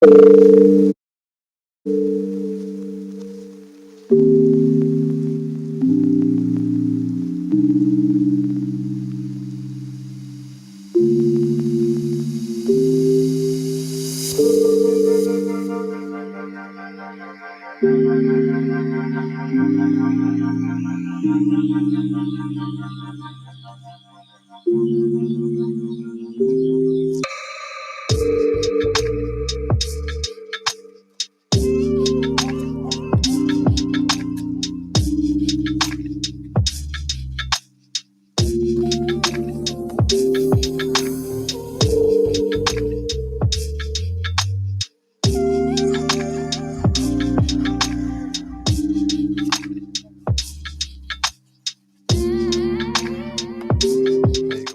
Hey, good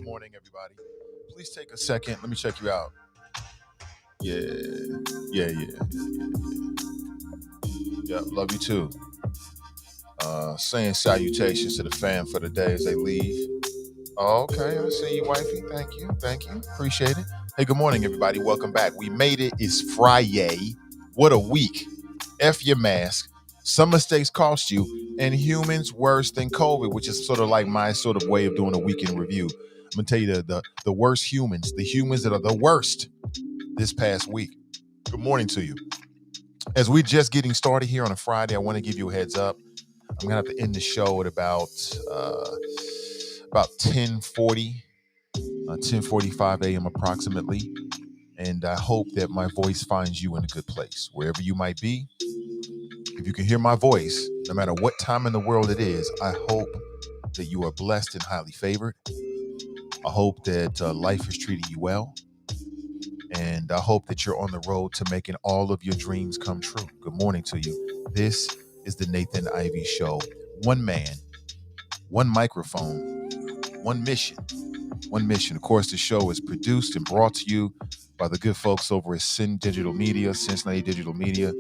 morning, everybody. Please take a second. Let me check you out. Yeah, yeah. Love you too. Saying salutations to the fam for the day as they leave. Oh, okay, I see you, wifey. Thank you. Appreciate it. Hey, good morning, everybody. Welcome back. We made it. It's Friday. What a week. F your mask. Some mistakes cost you, and humans worse than COVID, which is sort of like my sort of way of doing a weekend review. I'm gonna tell you the worst humans, the humans that are the worst this past week. Good morning to you. As we're just getting started here on a Friday, I want to give you a heads up. I'm gonna have to end the show at about 10:40, 10:45 a.m. approximately, and I hope that my voice finds you in a good place wherever you might be. If you can hear my voice, no matter what time in the world it is, I hope that you are blessed and highly favored. I hope that life is treating you well. And I hope that you're on the road to making all of your dreams come true. Good morning to you. This is the Nathan Ivey Show. One man, one microphone, one mission. One mission. Of course, the show is produced and brought to you by the good folks over at Cincinnati Digital Media.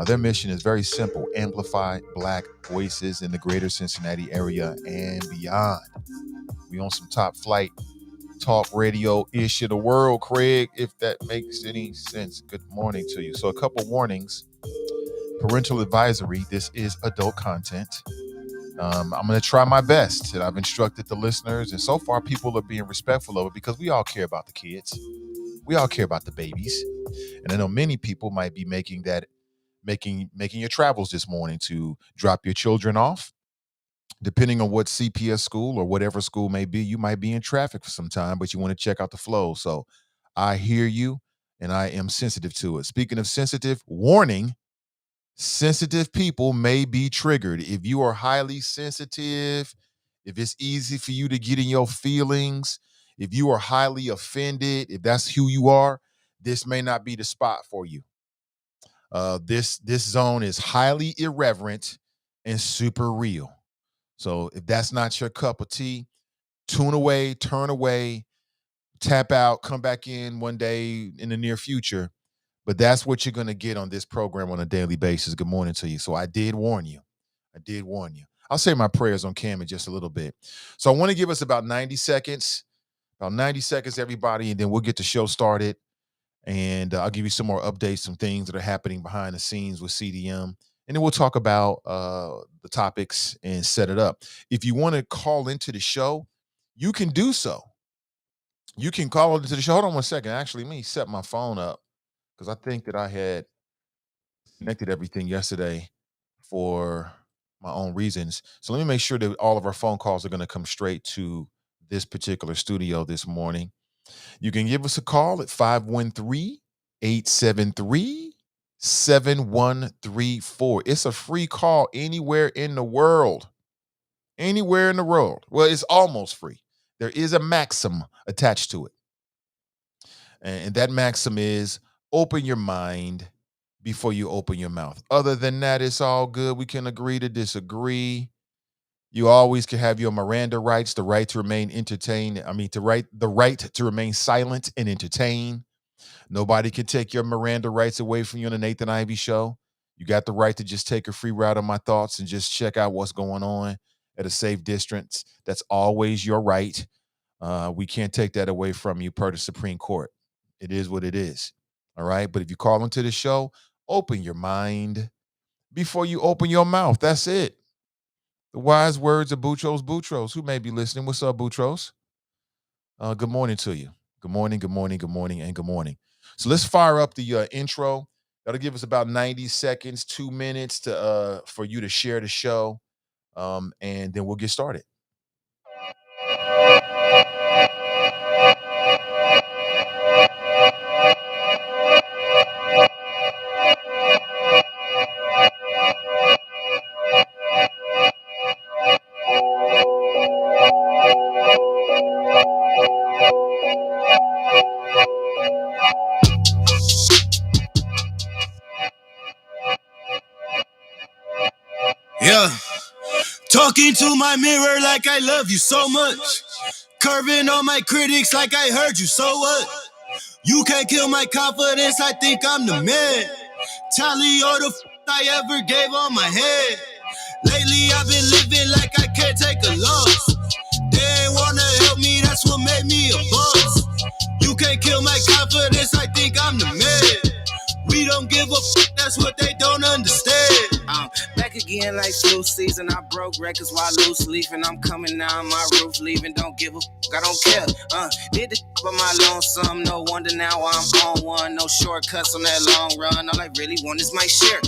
Their mission is very simple: amplify Black voices in the greater Cincinnati area and beyond. We on some top flight talk radio ish of the world, Craig, if that makes any sense. Good morning to you. So, a couple warnings. Parental advisory: this is adult content. I'm going to try my best, and I've instructed the listeners, and so far people are being respectful of it because we all care about the kids. We all care about the babies. And I know many people might be making your travels this morning to drop your children off. Depending on what CPS school or whatever school may be, you might be in traffic for some time, but you want to check out the flow. So I hear you, and I am sensitive to it. Speaking of sensitive, warning: sensitive people may be triggered. If you are highly sensitive, if it's easy for you to get in your feelings, if you are highly offended, if that's who you are, this may not be the spot for you. This zone is highly irreverent and super real. So if that's not your cup of tea, tune away, turn away, tap out, come back in one day in the near future. But that's what you're going to get on this program on a daily basis. Good morning to you. So I did warn you. I did warn you. I'll say my prayers on Cam in just a little bit. So I want to give us about 90 seconds, everybody, and then we'll get the show started. And I'll give you some more updates, some things that are happening behind the scenes with CDM. And then we'll talk about the topics and set it up. If you want to call into the show, you can do so. You can call into the show. Hold on one second. Actually, let me set my phone up because I think that I had connected everything yesterday for my own reasons. So let me make sure that all of our phone calls are going to come straight to this particular studio this morning. You can give us a call at 513-873-7134. It's a free call anywhere in the world. Anywhere in the world. Well, it's almost free. There is a maxim attached to it. And that maxim is open your mind before you open your mouth. Other than that, it's all good. We can agree to disagree. You always can have your Miranda rights, the right to remain entertained. The right to remain silent and entertain. Nobody can take your Miranda rights away from you on the Nathan Ivey Show. You got the right to just take a free route on my thoughts and just check out what's going on at a safe distance. That's always your right. We can't take that away from you per the Supreme Court. It is what it is. All right. But if you call into the show, open your mind before you open your mouth. That's it. The wise words of Boutros Boutros, who may be listening. What's up, Boutros? Good morning to you. Good morning, good morning, good morning, and good morning. So let's fire up the intro. That'll give us about 90 seconds, 2 minutes to for you to share the show. And then we'll get started. Yeah, talking to my mirror like I love you so much. Curving on my critics like I heard you, so what? You can't kill my confidence, I think I'm the man. Tally all the I ever gave on my head. Lately I've been living like I can't take a loss. They ain't wanna help me, that's what made me a boss. You can't kill my confidence, I think I'm the man. We don't give a that's what they don't understand. I'm back again like flu season. I broke records while loose leafing. I'm coming down my roof, leaving. Don't give a I don't care. Did the by my lonesome. No wonder now I'm on one. No shortcuts on that long run. All I really want is my share.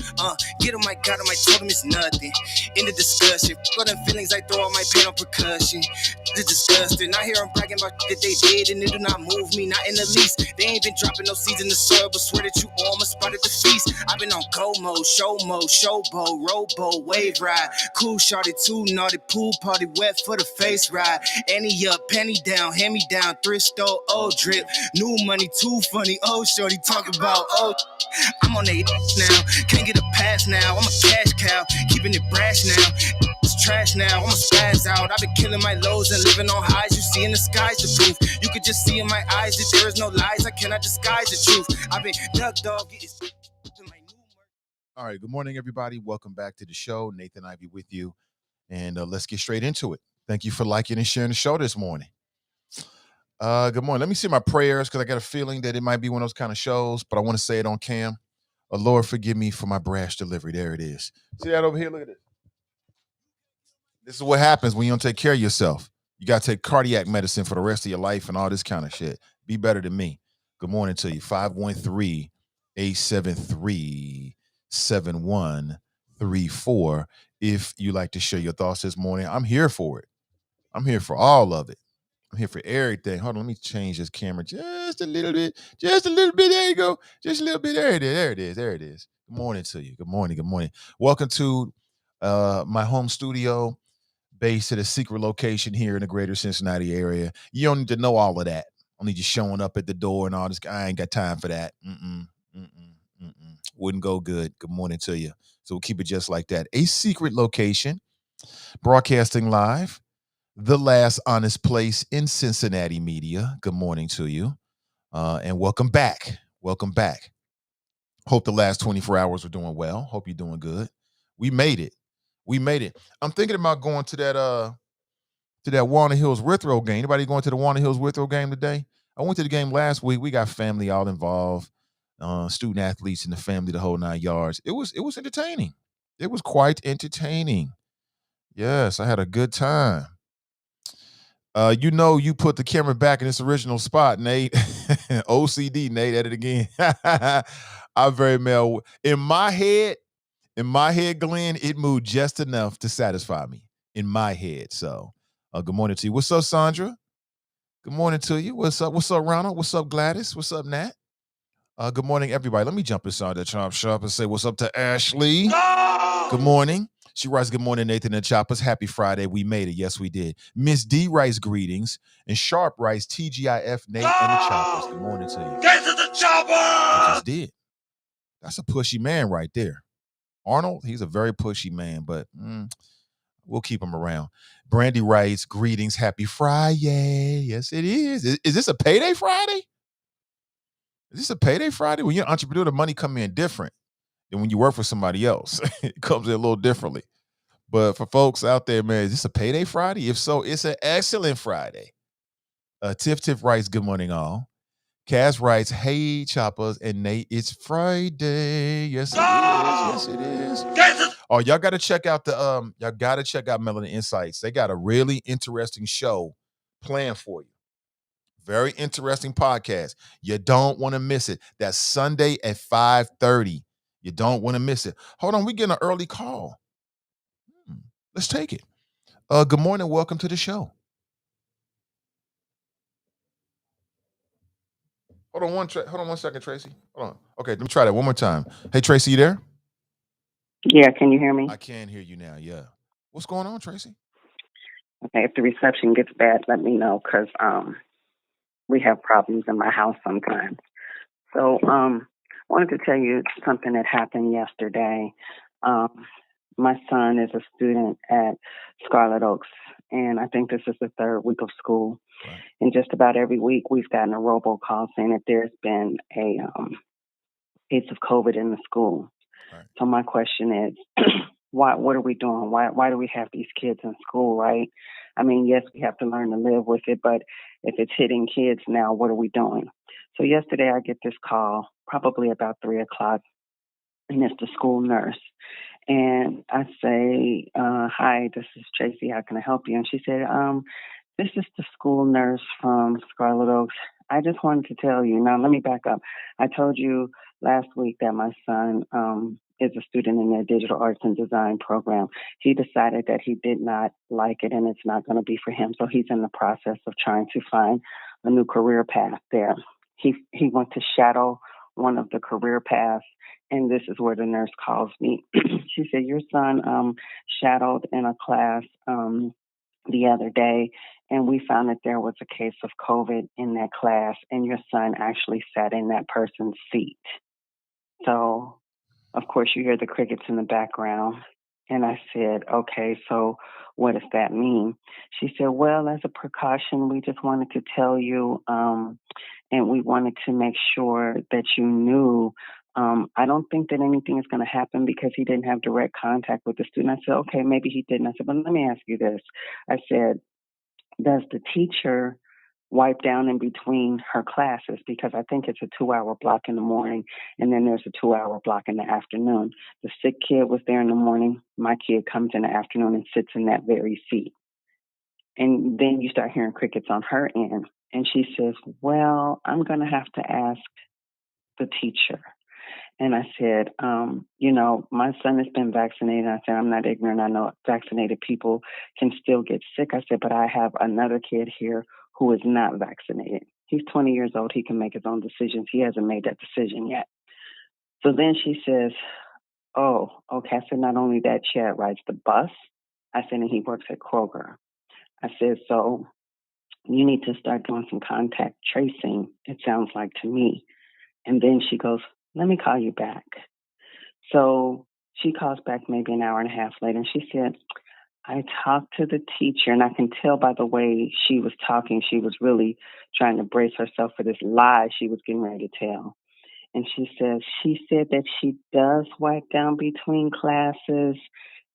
Get on my God, on my totem is nothing. In the discussion, all them feelings I throw all my pain on percussion. It's disgusting. I hear them bragging about that they did, and it do not move me, not in the least. They ain't been dropping no seeds in the soil, but swear that you all my spot at the feast. I've been on go mode, showboat, rowboat, wave ride. Cool shorty, too naughty, pool party, wet for the face ride. Annie up, penny down, hand me down, thrift store, old drip. New money, too funny, old shorty, talk about old. I'm on they now, can't get a pass now. I'm a cash cow, keeping it brash now. It's trash now, I'ma spaz out. I've been killing my lows and living on highs. You see in the skies the proof. You could just see in my eyes that there is no lies. I cannot disguise the truth. I've been duck dog. All right. Good morning, everybody. Welcome back to the show. Nathan Ivey with you. And let's get straight into it. Thank you for liking and sharing the show this morning. Good morning. Let me say my prayers because I got a feeling that it might be one of those kind of shows, but I want to say it on cam. Lord, forgive me for my brash delivery. There it is. See that over here? Look at this. This is what happens when you don't take care of yourself. You got to take cardiac medicine for the rest of your life and all this kind of shit. Be better than me. Good morning to you. 513-873-7134. If you like to share your thoughts this morning, I'm here for it. I'm here for all of it. I'm here for everything. Hold on, let me change this camera just a little bit. Just a little bit. There you go. Just a little bit. There it is. There it is. There it is. Good morning to you. Good morning. Good morning. Welcome to my home studio, based at a secret location here in the greater Cincinnati area. You don't need to know all of that. Only just showing up at the door and all this. I ain't got time for that. Wouldn't go good. Good morning to you. So we'll keep it just like that. A secret location, broadcasting live, the last honest place in Cincinnati media. Good morning to you. And welcome back. Welcome back. Hope the last 24 hours were doing well. Hope you're doing good. We made it. We made it. I'm thinking about going to that Warner Hills Withrow game. Anybody going to the Warner Hills Withrow game today? I went to the game last week. We got family all involved, student athletes in the family, the whole 9 yards. It was entertaining. It was quite entertaining. Yes, I had a good time. You put the camera back in its original spot, Nate. OCD, Nate, at it again. I very well in my head, Glenn, it moved just enough to satisfy me in my head. So good morning to you. What's up, Sandra? Good morning to you. What's up? What's up, Ronald? What's up, Gladys? What's up, Nat? Good morning, everybody. Let me jump inside the chop shop and say what's up to Ashley. No! Good morning. She writes, good morning, Nathan and Choppers. Happy Friday. We made it. Yes, we did. Miss D writes greetings. And Sharp writes TGIF, Nate and the Choppers. Good morning to you. Get to the chopper! I just did. That's a pushy man right there. Arnold, he's a very pushy man, but we'll keep him around. Brandy writes, greetings, happy Friday. Yes, it is. Is this a payday Friday? Is this a payday Friday? When you're an entrepreneur, the money come in different than when you work for somebody else. It comes in a little differently. But for folks out there, man, is this a payday Friday? If so, it's an excellent Friday. Tiff writes, good morning, all. Cass writes, "Hey Choppers and Nate, it's Friday. Yes, it is. Yes, it is. Oh, y'all got to check out Melanin Insights. They got a really interesting show planned for you. Very interesting podcast. You don't want to miss it. That's Sunday at 5:30. You don't want to miss it. Hold on, we getting an early call. Let's take it. Good morning. Welcome to the show. Hold on one second, Tracy. Hold on. Okay, let me try that one more time. Hey, Tracy, you there? Yeah, can you hear me? I can hear you now. Yeah. What's going on, Tracy? Okay, if the reception gets bad, let me know because we have problems in my house sometimes. So wanted to tell you something that happened yesterday. Um, my son is a student at Scarlet Oaks, and I think this is the third week of school. Right. And just about every week, we've gotten a robocall saying that there's been a case of COVID in the school. Right. So my question is, what are we doing? Why do we have these kids in school, right? I mean, yes, we have to learn to live with it, but if it's hitting kids now, what are we doing? So yesterday I get this call, probably about 3 o'clock, and it's the school nurse. And I say, hi, this is Tracy. How can I help you? And she said, this is the school nurse from Scarlet Oaks. I just wanted to tell you. Now, let me back up. I told you last week that my son is a student in their digital arts and design program. He decided that he did not like it and it's not going to be for him. So he's in the process of trying to find a new career path there. He went to shadow one of the career paths, and this is where the nurse calls me. She said, your son shadowed in a class the other day, and we found that there was a case of COVID in that class, and your son actually sat in that person's seat. So, of course, you hear the crickets in the background. And I said, okay, so what does that mean? She said, well, as a precaution, we just wanted to tell you, and we wanted to make sure that you knew. I don't think that anything is going to happen because he didn't have direct contact with the student. I said, okay, maybe he didn't. I said, but let me ask you this. I said, does the teacher wipe down in between her classes? Because I think it's a 2-hour block in the morning and then there's a 2-hour block in the afternoon. The sick kid was there in the morning. My kid comes in the afternoon and sits in that very seat. And then you start hearing crickets on her end. And she says, well, I'm going to have to ask the teacher. And I said, my son has been vaccinated. I said, I'm not ignorant. I know vaccinated people can still get sick. I said, but I have another kid here who is not vaccinated. He's 20 years old. He can make his own decisions. He hasn't made that decision yet. So then she says, oh, okay. I said, not only that, Chad rides the bus. I said, and he works at Kroger. I said, so you need to start doing some contact tracing, it sounds like to me. And then she goes, let me call you back. So she calls back maybe an hour and a half later, and she said, I talked to the teacher, and I can tell by the way she was talking, she was really trying to brace herself for this lie she was getting ready to tell. And she said that she does wipe down between classes,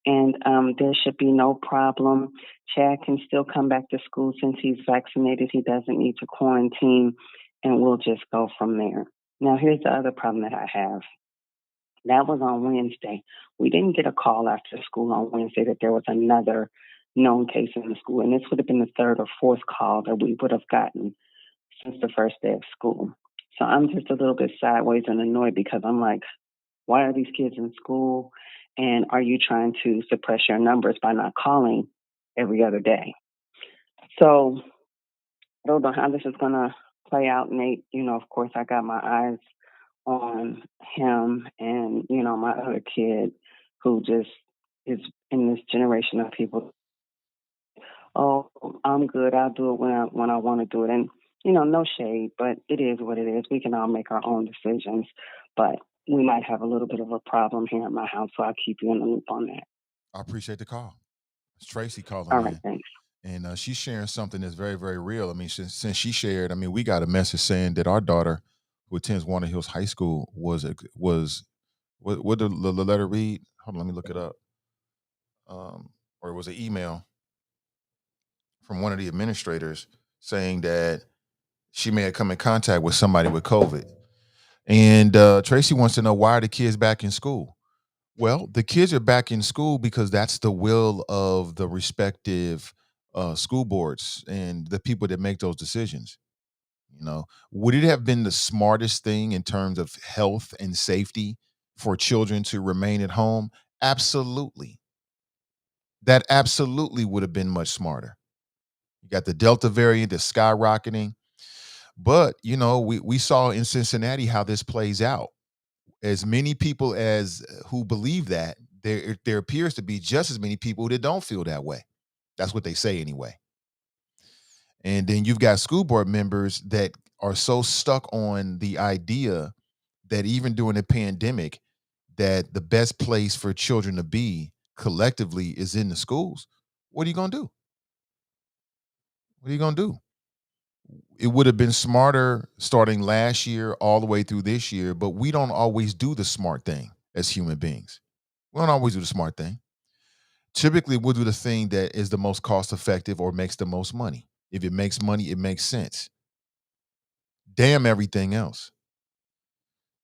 and there should be no problem. Chad can still come back to school since he's vaccinated. He doesn't need to quarantine, and we'll just go from there. Now, here's the other problem that I have. That was on Wednesday. We didn't get a call after school on Wednesday that there was another known case in the school. And this would have been the third or fourth call that we would have gotten since the first day of school. So I'm just a little bit sideways and annoyed because I'm like, why are these kids in school? And are you trying to suppress your numbers by not calling every other day? So I don't know how this is going to play out, Nate. Of course, I got my eyes on him and, my other kid who just is in this generation of people. Oh, I'm good. I'll do it when I want to do it. And, no shade, but it is what it is. We can all make our own decisions, but we might have a little bit of a problem here at my house. So I'll keep you in the loop on that. I appreciate the call. It's Tracy calling All right. in. Thanks. And she's sharing something that's very, very real. I mean, since she shared, I mean, we got a message saying that our daughter, who attends Warner Hills High School, what did the letter read? Hold on, let me look it up. Or it was an email from one of the administrators saying that she may have come in contact with somebody with COVID. And Tracy wants to know, why are the kids back in school? Well, the kids are back in school because that's the will of the respective school boards and the people that make those decisions. Would it have been the smartest thing in terms of health and safety for children to remain at home? Absolutely. That absolutely would have been much smarter. You got the Delta variant that's skyrocketing. But, we saw in Cincinnati how this plays out. As many people as who believe that, there appears to be just as many people that don't feel that way. That's what they say anyway. And then you've got school board members that are so stuck on the idea that even during a pandemic, that the best place for children to be collectively is in the schools. What are you going to do? What are you going to do? It would have been smarter starting last year all the way through this year, but we don't always do the smart thing as human beings. We don't always do the smart thing. Typically, we'll do the thing that is the most cost effective or makes the most money. If it makes money, it makes sense. Damn everything else.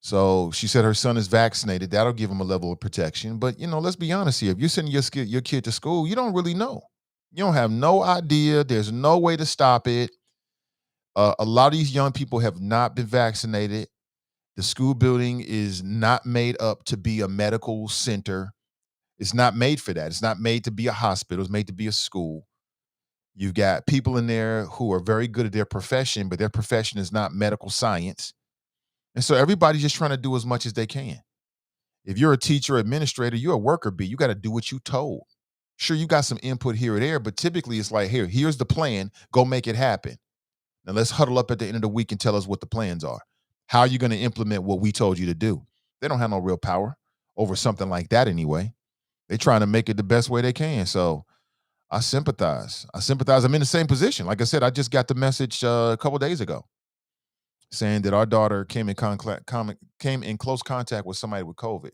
So she said her son is vaccinated. That'll give him a level of protection. But, let's be honest here. If you're sending your kid to school, you don't really know. You don't have no idea. There's no way to stop it. A lot of these young people have not been vaccinated. The school building is not made up to be a medical center. It's not made for that. It's not made to be a hospital. It's made to be a school. You've got people in there who are very good at their profession, but their profession is not medical science. And so everybody's just trying to do as much as they can. If you're a teacher or administrator, you're a worker bee. You got to do what you told. Sure, you got some input here or there, but typically it's like, here's the plan. Go make it happen. Now let's huddle up at the end of the week and tell us what the plans are. How are you going to implement what we told you to do? They don't have no real power over something like that anyway. They're trying to make it the best way they can. So I sympathize. I'm in the same position. Like I said, I just got the message a couple days ago saying that our daughter came in close contact with somebody with COVID.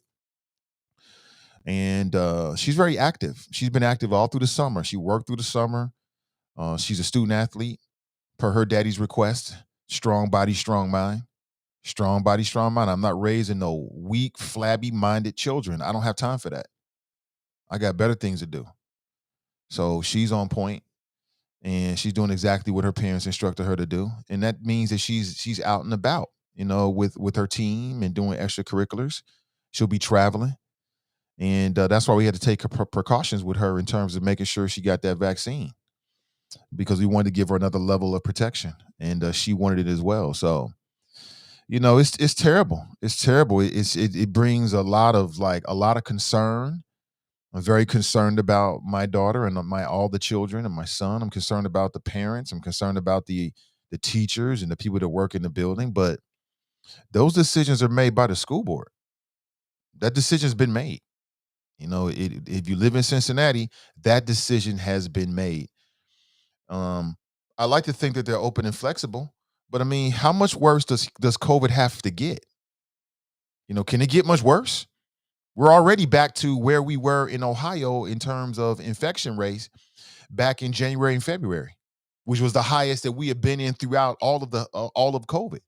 And she's very active. She's been active all through the summer. She worked through the summer. She's a student athlete per her daddy's request. Strong body, strong mind. Strong body, strong mind. I'm not raising no weak, flabby-minded children. I don't have time for that. I got better things to do. So she's on point, and she's doing exactly what her parents instructed her to do. And that means that she's out and about, with her team and doing extracurriculars. She'll be traveling. And that's why we had to take precautions with her in terms of making sure she got that vaccine, because we wanted to give her another level of protection, and she wanted it as well. So, it's terrible. It's terrible. It brings a lot of concern. I'm very concerned about my daughter and all the children and my son. I'm concerned about the parents. I'm concerned about the teachers and the people that work in the building. But those decisions are made by the school board. That decision's been made. If you live in Cincinnati, that decision has been made. I like to think that they're open and flexible, but I mean, how much worse does COVID have to get? Can it get much worse? We're already back to where we were in Ohio in terms of infection rates back in January and February, which was the highest that we have been in throughout all of COVID.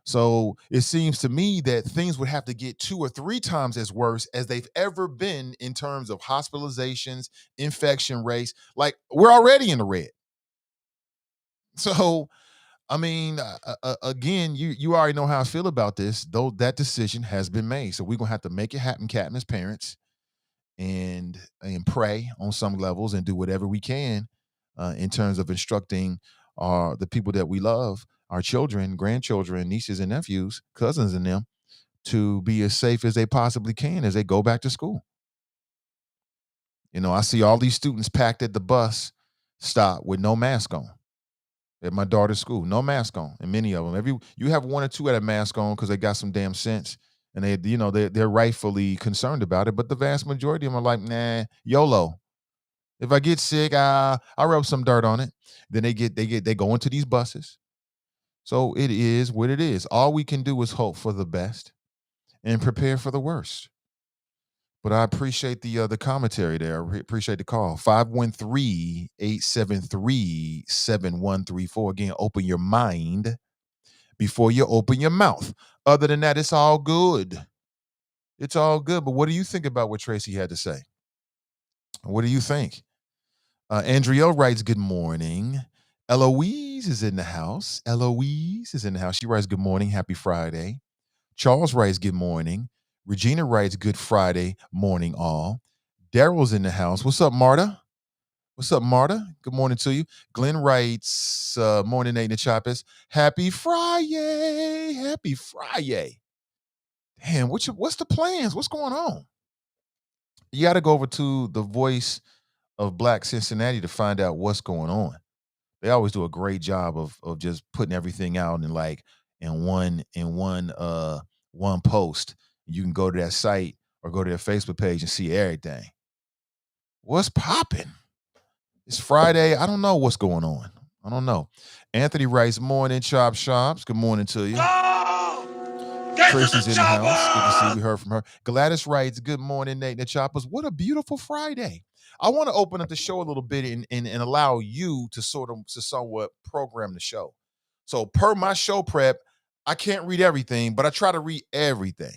So it seems to me that things would have to get 2 or 3 times as worse as they've ever been in terms of hospitalizations, infection rates. Like, we're already in the red. So, I mean, again, you already know how I feel about this. Though that decision has been made, so we're gonna have to make it happen, Captain, as parents, and pray on some levels and do whatever we can in terms of instructing the people that we love, our children, grandchildren, nieces and nephews, cousins and them, to be as safe as they possibly can as they go back to school. I see all these students packed at the bus stop with no mask on at my daughter's school, no mask on, and many of them. You have 1 or 2 at a mask on because they got some damn sense, and they're rightfully concerned about it. But the vast majority of them are like, nah, YOLO. If I get sick, I'll rub some dirt on it. Then they go into these buses. So it is what it is. All we can do is hope for the best and prepare for the worst. But I appreciate the commentary there. I appreciate the call. 513-873-7134. Again, open your mind before you open your mouth. Other than that, it's all good. It's all good. But what do you think about what Tracy had to say? What do you think? Andriel writes, good morning. Eloise is in the house. Eloise is in the house. She writes, good morning. Happy Friday. Charles writes, good morning. Regina writes, good Friday morning, all. Daryl's in the house. What's up, Marta? What's up, Marta? Good morning to you. Glenn writes, morning, Nate and the Choppers. Happy Friday. Happy Friday. Damn, what's the plans? What's going on? You got to go over to the Voice of Black Cincinnati to find out what's going on. They always do a great job of just putting everything out in one post. You can go to that site or go to their Facebook page and see everything. What's popping? It's Friday. I don't know what's going on. I don't know. Anthony writes, morning, Chop Shops. Good morning to you. Tracy's in the house. Good to see. We heard from her. Gladys writes, good morning, Nate and the Choppers. What a beautiful Friday. I want to open up the show a little bit and allow you to somewhat program the show. So per my show prep, I can't read everything, but I try to read everything.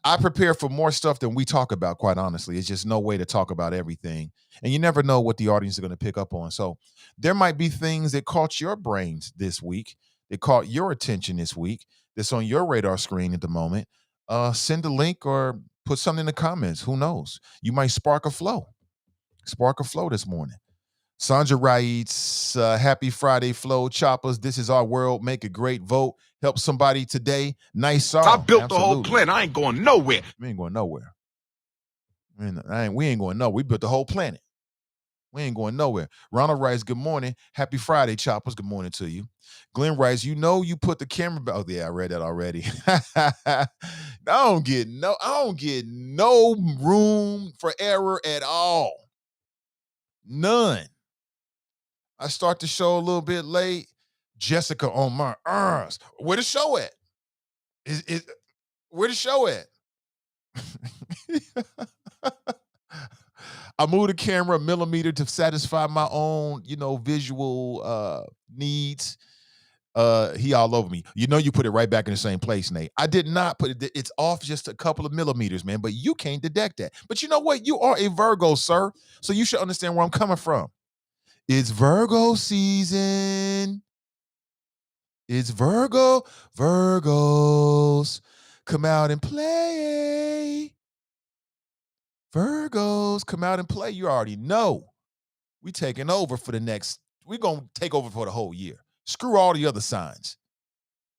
I prepare for more stuff than we talk about, quite honestly. It's just no way to talk about everything. And you never know what the audience is going to pick up on. So there might be things that caught your brains this week, that caught your attention this week, that's on your radar screen at the moment. Send a link or put something in the comments. Who knows? You might spark a flow. Spark a flow this morning. Sandra writes, happy Friday, Flow Choppers. This is our world. Make a great vote. Help somebody today. Nice song. I built the whole planet. I ain't going nowhere. We ain't going nowhere. We ain't going nowhere. We built the whole planet. We ain't going nowhere. Ronald writes, good morning. Happy Friday, Choppers. Good morning to you. Glenn writes, you put the camera back. Oh, yeah, I read that already. I don't get no room for error at all. None. I start the show a little bit late. Jessica on my arms. Where the show at? Where the show at? I moved the camera a millimeter to satisfy my own, visual needs. He all over me. You put it right back in the same place, Nate. I did not put it. It's off just a couple of millimeters, man. But you can't detect that. But you know what? You are a Virgo, sir. So you should understand where I'm coming from. It's Virgo season. It's Virgos. Come out and play. Virgos, come out and play. You already know. We taking over we're going to take over for the whole year. Screw all the other signs.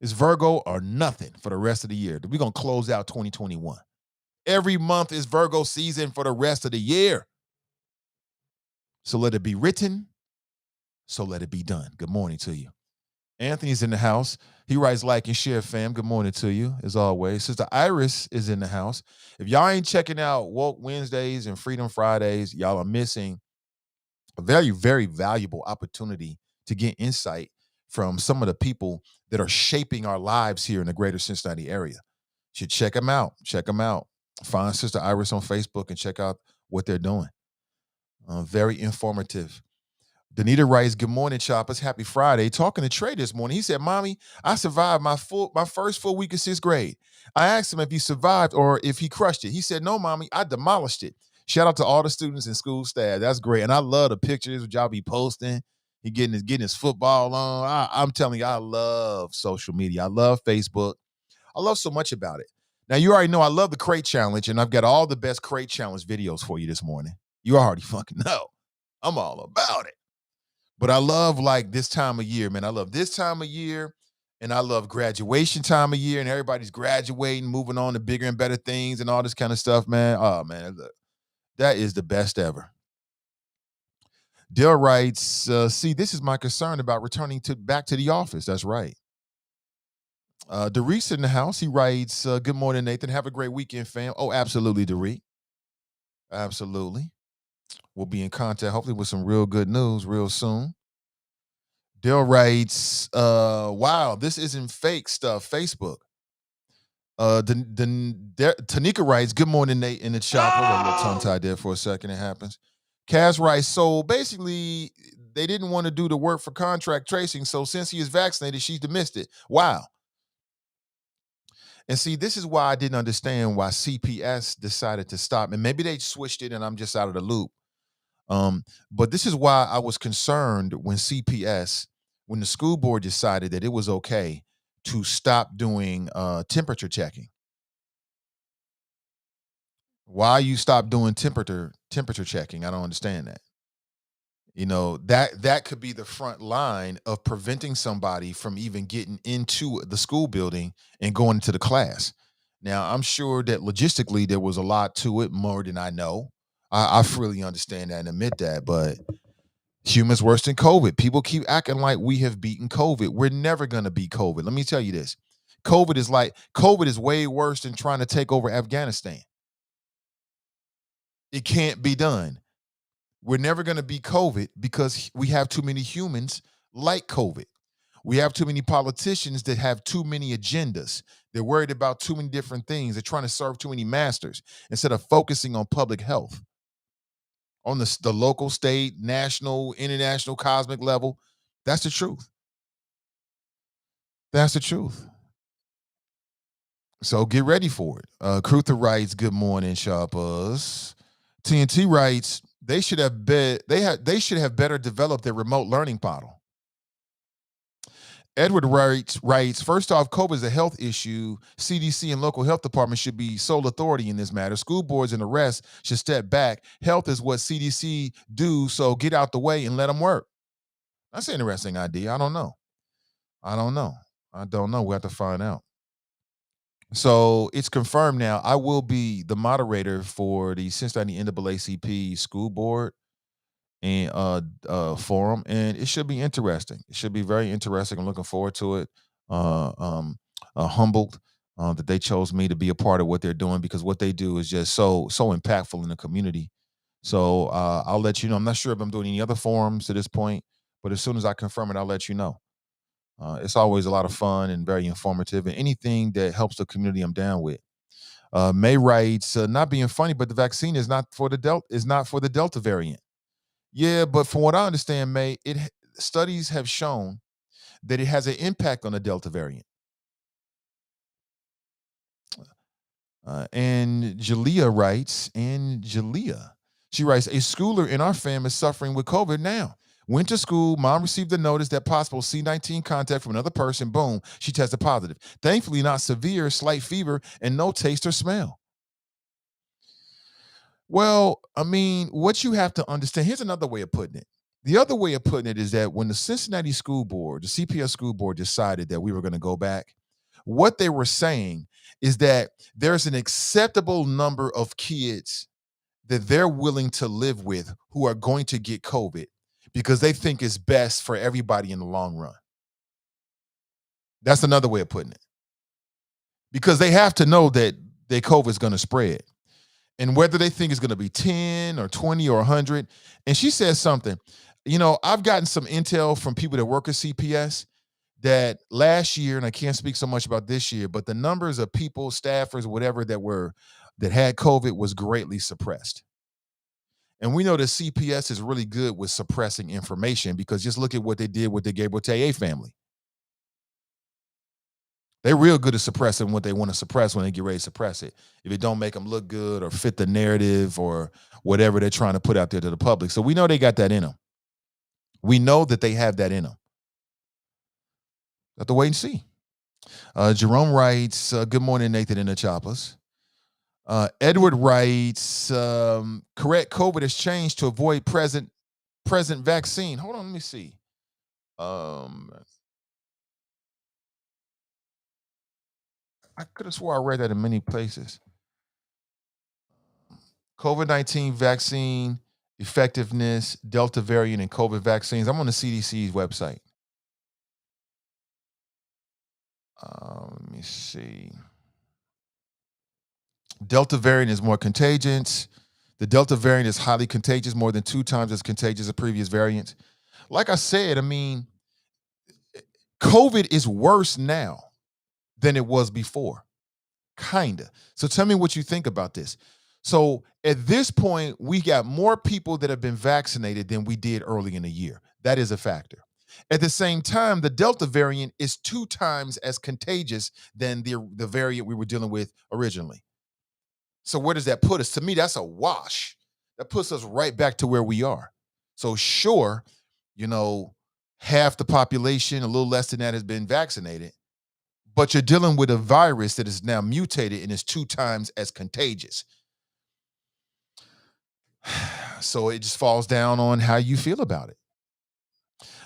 It's Virgo or nothing for the rest of the year. We're going to close out 2021. Every month is Virgo season for the rest of the year. So let it be written. So let it be done. Good morning to you. Anthony's in the house. He writes, like and share, fam. Good morning to you, as always. Sister Iris is in the house. If y'all ain't checking out Woke Wednesdays and Freedom Fridays, y'all are missing a very, very valuable opportunity to get insight from some of the people that are shaping our lives here in the greater Cincinnati area. You should check them out. Check them out. Find Sister Iris on Facebook and check out what they're doing. Very informative. Danita writes, good morning, Choppers. Happy Friday. Talking to Trey this morning. He said, Mommy, I survived my first full week of 6th grade. I asked him if he survived or if he crushed it. He said, no, Mommy, I demolished it. Shout out to all the students and school staff. That's great. And I love the pictures which y'all be posting. He getting his football on. I'm telling you, I love social media. I love Facebook. I love so much about it. Now, you already know I love the Crate Challenge, and I've got all the best Crate Challenge videos for you this morning. You already fucking know. I'm all about it. But I love this time of year, man. I love this time of year, and I love graduation time of year, and everybody's graduating, moving on to bigger and better things and all this kind of stuff, man. Oh, man, look, that is the best ever. Dale writes, see, this is my concern about returning back to the office. That's right. Darius in the house. He writes, good morning, Nathan. Have a great weekend, fam. Oh, absolutely, Darius. Absolutely. We'll be in contact, hopefully, with some real good news real soon. Dale writes, wow, this isn't fake stuff, Facebook. Tanika writes, "Good morning, Nate in the chopper." A little tongue tied there for a second. It happens. Kaz writes, "So basically, they didn't want to do the work for contract tracing. So since he is vaccinated, she's dismissed it. Wow." And see, this is why I didn't understand why CPS decided to stop. And maybe they switched it, and I'm just out of the loop. But this is why I was concerned when when the school board decided that it was okay to stop doing temperature checking. Why you stop doing temperature checking? I don't understand that. That could be the front line of preventing somebody from even getting into the school building and going into the class. Now, I'm sure that logistically there was a lot to it, more than I know. I freely understand that and admit that, but humans worse than COVID. People keep acting like we have beaten COVID. We're never going to beat COVID. Let me tell you this. COVID is way worse than trying to take over Afghanistan. It can't be done. We're never going to beat COVID because we have too many humans like COVID. We have too many politicians that have too many agendas. They're worried about too many different things. They're trying to serve too many masters instead of focusing on public health on the local, state, national, international, cosmic level. That's the truth. That's the truth. So get ready for it. Cruther writes, "Good morning, shoppers." TNT writes, they should have better developed their remote learning model. Edward writes, "First off, COVID is a health issue. CDC and local health departments should be sole authority in this matter. School boards and the rest should step back. Health is what CDC do, so get out the way and let them work." That's an interesting idea. I don't know. I don't know. We have to find out. So it's confirmed now. I will be the moderator for the Cincinnati NAACP school board and forum, and it should be interesting. It should be very interesting. I'm looking forward to it. Uh, um, Humbled that they chose me to be a part of what they're doing because what they do is just so impactful in the community. So I'll let you know. I'm not sure if I'm doing any other forums to this point, but as soon as I confirm it, I'll let you know. It's always a lot of fun and very informative, and anything that helps the community, I'm down with. May writes, "Not being funny, but the vaccine is not for the Delta variant." Yeah, but from what I understand, May, studies have shown that it has an impact on the Delta variant. She writes, "A schooler in our fam is suffering with COVID now. Went to school, mom received a notice that possible C-19 contact from another person. Boom, she tested positive. Thankfully, not severe, slight fever, and no taste or smell." Well, I mean, what you have to understand, here's another way of putting it. The other way of putting it is that when the Cincinnati school board, the CPS school board decided that we were going to go back, what they were saying is that there's an acceptable number of kids that they're willing to live with who are going to get COVID because they think it's best for everybody in the long run. That's another way of putting it. Because they have to know that their COVID is going to spread. And whether they think it's going to be 10 or 20 or 100. And she says something, I've gotten some intel from people that work at CPS that last year, and I can't speak so much about this year, but the numbers of people, staffers, whatever that had COVID was greatly suppressed. And we know that CPS is really good with suppressing information because just look at what they did with the Gabriel Taye family. They're real good at suppressing what they want to suppress when they get ready to suppress it. If it don't make them look good or fit the narrative or whatever they're trying to put out there to the public. So we know they got that in them. We know that they have that in them. Have to wait and see. Jerome writes, "Good morning, Nathan and the Choppers." Edward writes, "Correct, COVID has changed to avoid present vaccine." Hold on, let me see. I could have swore I read that in many places. COVID-19 vaccine effectiveness, Delta variant, and COVID vaccines. I'm on the CDC's website. Let me see. Delta variant is more contagious. The Delta variant is highly contagious, more than 2 times as contagious as previous variants. Like I said, I mean, COVID is worse now than it was before. Kinda. So tell me what you think about this. So at this point, we got more people that have been vaccinated than we did early in the year. That is a factor. At the same time, the Delta variant is 2 times as contagious than the variant we were dealing with originally. So where does that put us? To me, that's a wash. That puts us right back to where we are. So sure, you know, half the population, a little less than that, has been vaccinated, but you're dealing with a virus that is now mutated and is 2 times as contagious. So it just falls down on how you feel about it.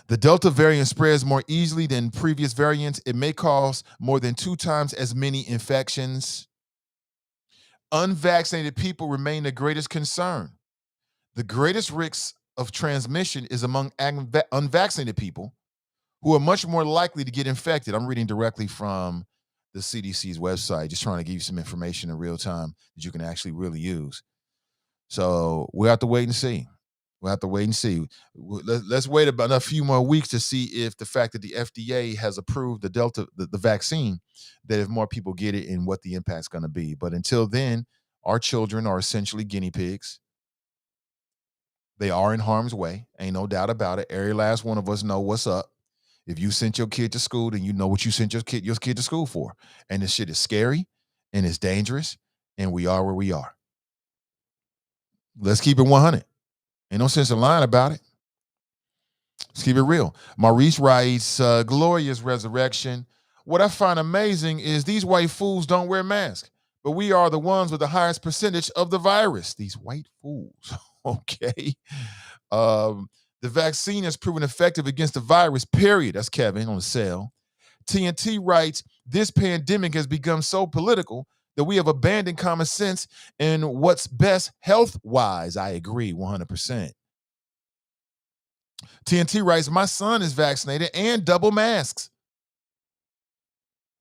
The Delta variant spreads more easily than previous variants. It may cause more than 2 times as many infections. Unvaccinated people remain the greatest concern. The greatest risk of transmission is among unvaccinated people who are much more likely to get infected. I'm reading directly from the CDC's website, just trying to give you some information in real time that you can actually really use. So we'll have to wait and see. We'll have to wait and see. Let's wait about a few more weeks to see if the fact that the FDA has approved the vaccine, that if more people get it and what the impact's going to be. But until then, our children are essentially guinea pigs. They are in harm's way. Ain't no doubt about it. Every last one of us know what's up. If you sent your kid to school, then you know what you sent your kid to school for. And this shit is scary and it's dangerous. And we are where we are. Let's keep it 100. Ain't no sense in lying about it. Let's keep it real. Maurice writes, glorious resurrection. What I find amazing is these white fools don't wear masks, but we are the ones with the highest percentage of the virus. These white fools. Okay. The vaccine has proven effective against the virus, period. That's Kevin on the cell. TNT writes, this pandemic has become so political that we have abandoned common sense and what's best health-wise. I agree 100%. TNT writes, my son is vaccinated and double masks.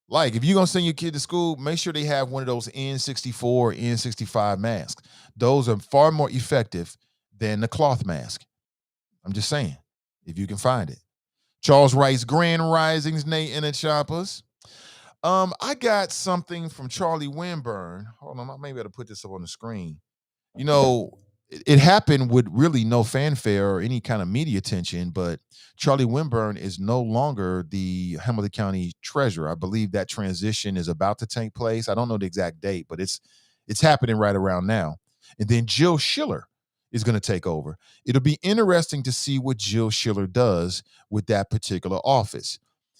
Like, if you're going to send your kid to school, make sure they have one of those N64 or N65 masks. Those are far more effective than the cloth mask. I'm just saying, if you can find it. Charles writes, Grand Risings, Nate and the Choppers. I got something from Charlie Winburn. Hold on, I may be able to put this up on the screen. You know, it happened with really no fanfare or any kind of media attention, but Charlie Winburn is no longer the Hamilton County treasurer. I believe that transition is about to take place. I don't know the exact date, but it's happening right around now. And then Jill Schiller is going to take over. It'll be interesting to see what Jill Schiller does with that particular office.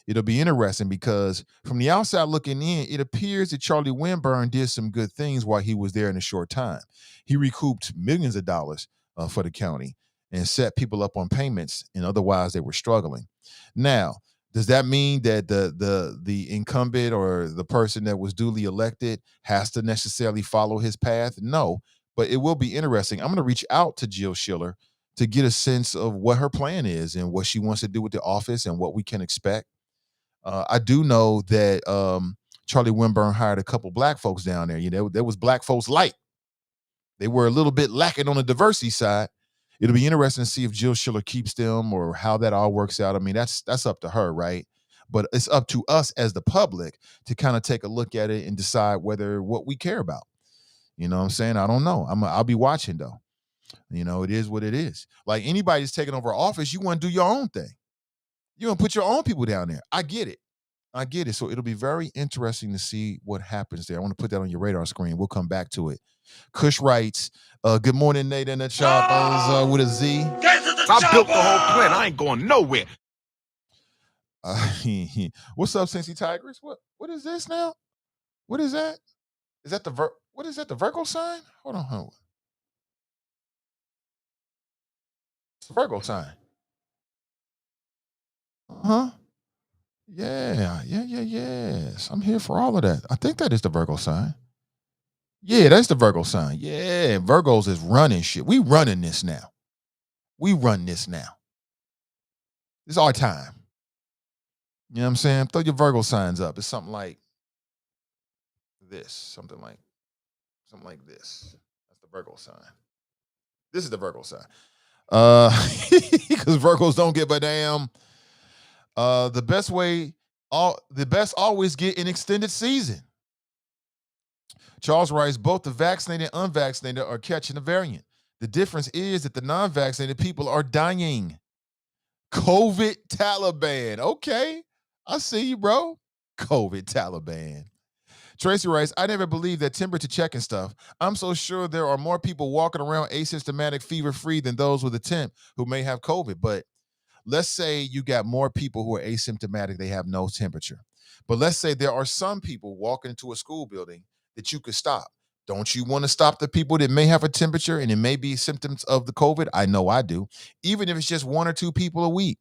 It'll be interesting because from the outside looking in, it appears that Charlie Winburn did some good things while he was there in a short time. He recouped millions of dollars for the county and set people up on payments, and otherwise they were struggling. Now, does that mean that the incumbent or the person that was duly elected has to necessarily follow his path? No, but it will be interesting. I'm going to reach out to Jill Schiller to get a sense of what her plan is and what she wants to do with the office and what we can expect. I do know that Charlie Winburn hired a couple black folks down there. You know, there was black folks light. They were a little bit lacking on the diversity side. It'll be interesting to see if Jill Schiller keeps them or how that all works out. I mean, that's up to her, right? But it's up to us as the public to kind of take a look at it and decide whether what we care about. You know what I'm saying? I don't know. I'll be watching though. You know, it is what it is. Like anybody's taking over office, you want to do your own thing. You want to put your own people down there. I get it. So it'll be very interesting to see what happens there. I want to put that on your radar screen. We'll come back to it. Kush writes, good morning, Nate and the Choppers with a Z. I built the whole plan. I ain't going nowhere. What's up, Cincy Tigers? What is this now? What is that? Is that what is that, the Virgo sign? Hold on. It's the Virgo sign. Uh-huh. Yes. I'm here for all of that. I think that is the Virgo sign. Yeah, that's the Virgo sign. Yeah, Virgos is running shit. We running this now. We run this now. It's our time. You know what I'm saying? Throw your Virgo signs up. It's something like this. Something like this. That's the Virgo sign. This is the Virgo sign. Because Virgos don't give a damn. The best always get an extended season. Charles writes, both the vaccinated and unvaccinated are catching the variant. The difference is that the non-vaccinated people are dying. COVID Taliban. Okay. I see you, bro. COVID Taliban. Tracy writes, I never believed that temperature checking stuff. I'm so sure there are more people walking around asymptomatic fever-free than those with a temp who may have COVID. But let's say you got more people who are asymptomatic, they have no temperature. But let's say there are some people walking into a school building that you could stop. Don't you want to stop the people that may have a temperature and it may be symptoms of the COVID? I know I do. Even if it's just one or two people a week.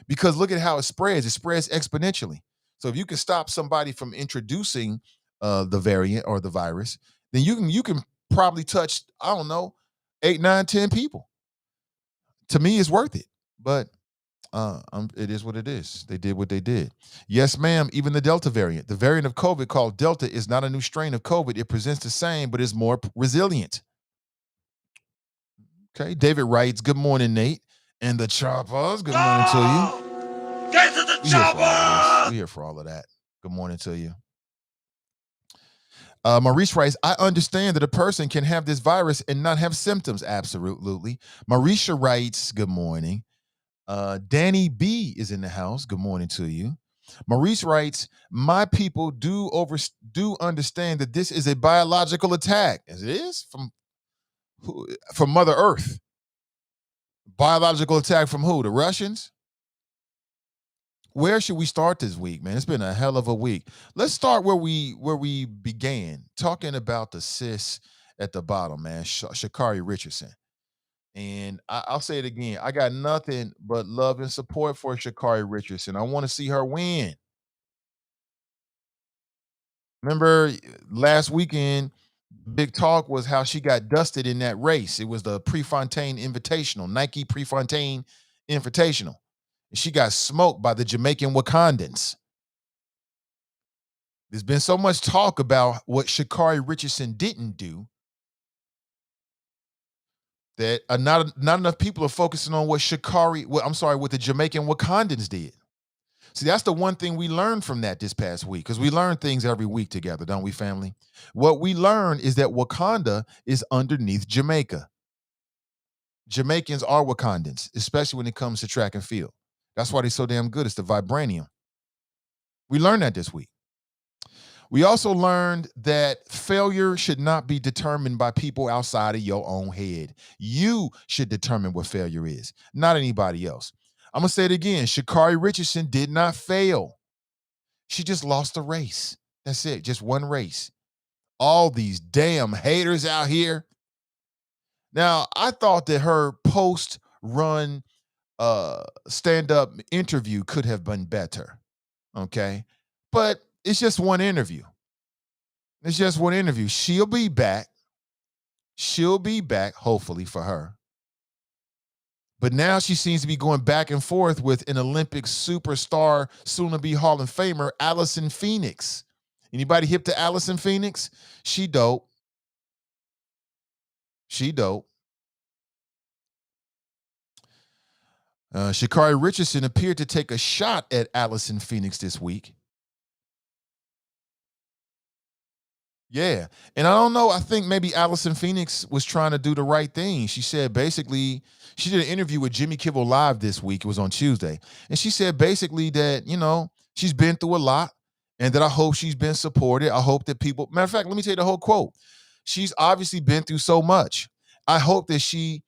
Because look at how it spreads exponentially. So if you can stop somebody from introducing the variant or the virus, then you can probably touch, I don't know, 8, 9, 10 people. To me, it's worth it. But it is what it is. They did what they did. Yes, ma'am. Even the Delta variant, the variant of COVID called Delta, is not a new strain of COVID. It presents the same, but is more resilient. Okay. David writes, good morning, Nate. And the choppers, good morning to you. Get to the chopper! We're here for all of that. Good morning to you. Maurice writes, I understand that a person can have this virus and not have symptoms. Absolutely. Marisha writes, good morning. Danny B is in the house. Good morning to you. Maurice writes, my people do understand that this is a biological attack. As it is from Mother Earth. Biological attack from who? The Russians? Where should we start this week, man? It's been a hell of a week. Let's start where we began, talking about the sis at the bottom, man, Sha'Carri Richardson. And I'll say it again. I got nothing but love and support for Sha'Carri Richardson. I want to see her win. Remember last weekend, big talk was how she got dusted in that race. It was the Prefontaine Invitational, Nike Prefontaine Invitational. And she got smoked by the Jamaican Wakandans. There's been so much talk about what Sha'Carri Richardson didn't do that not enough people are focusing on what what the Jamaican Wakandans did. See, that's the one thing we learned from that this past week, because we learn things every week together, don't we, family? What we learned is that Wakanda is underneath Jamaica. Jamaicans are Wakandans, especially when it comes to track and field. That's why they're so damn good. It's the vibranium. We learned that this week. We also learned that failure should not be determined by people outside of your own head. You should determine what failure is, not anybody else. I'm going to say it again. Sha'Carri Richardson did not fail. She just lost a race. That's it. Just one race. All these damn haters out here. Now, I thought that her post-run stand-up interview could have been better. Okay? But it's just one interview. It's just one interview. She'll be back. She'll be back, hopefully, for her. But now she seems to be going back and forth with an Olympic superstar, soon-to-be Hall of Famer, Allison Phoenix. Anybody hip to Allison Phoenix? She dope. She dope. Sha'Carri Richardson appeared to take a shot at Allison Phoenix this week. Yeah. And I don't know. I think maybe Allison Phoenix was trying to do the right thing. She said basically, she did an interview with Jimmy Kimmel Live this week. It was on Tuesday. And she said basically that, she's been through a lot and that I hope she's been supported. I hope that people, matter of fact, let me tell you the whole quote. She's obviously been through so much. I hope that she's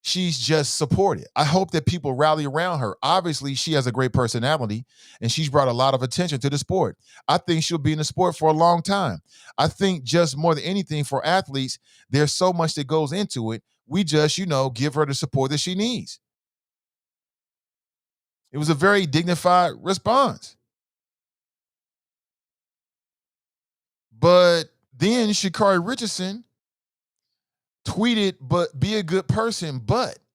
just supported. I hope that people rally around her. Obviously, she has a great personality and she's brought a lot of attention to the sport. I think she'll be in the sport for a long time. I think just more than anything for athletes, there's so much that goes into it. We just, give her the support that she needs. It was a very dignified response. But then Sha'Carri Richardson tweeted, but be a good person,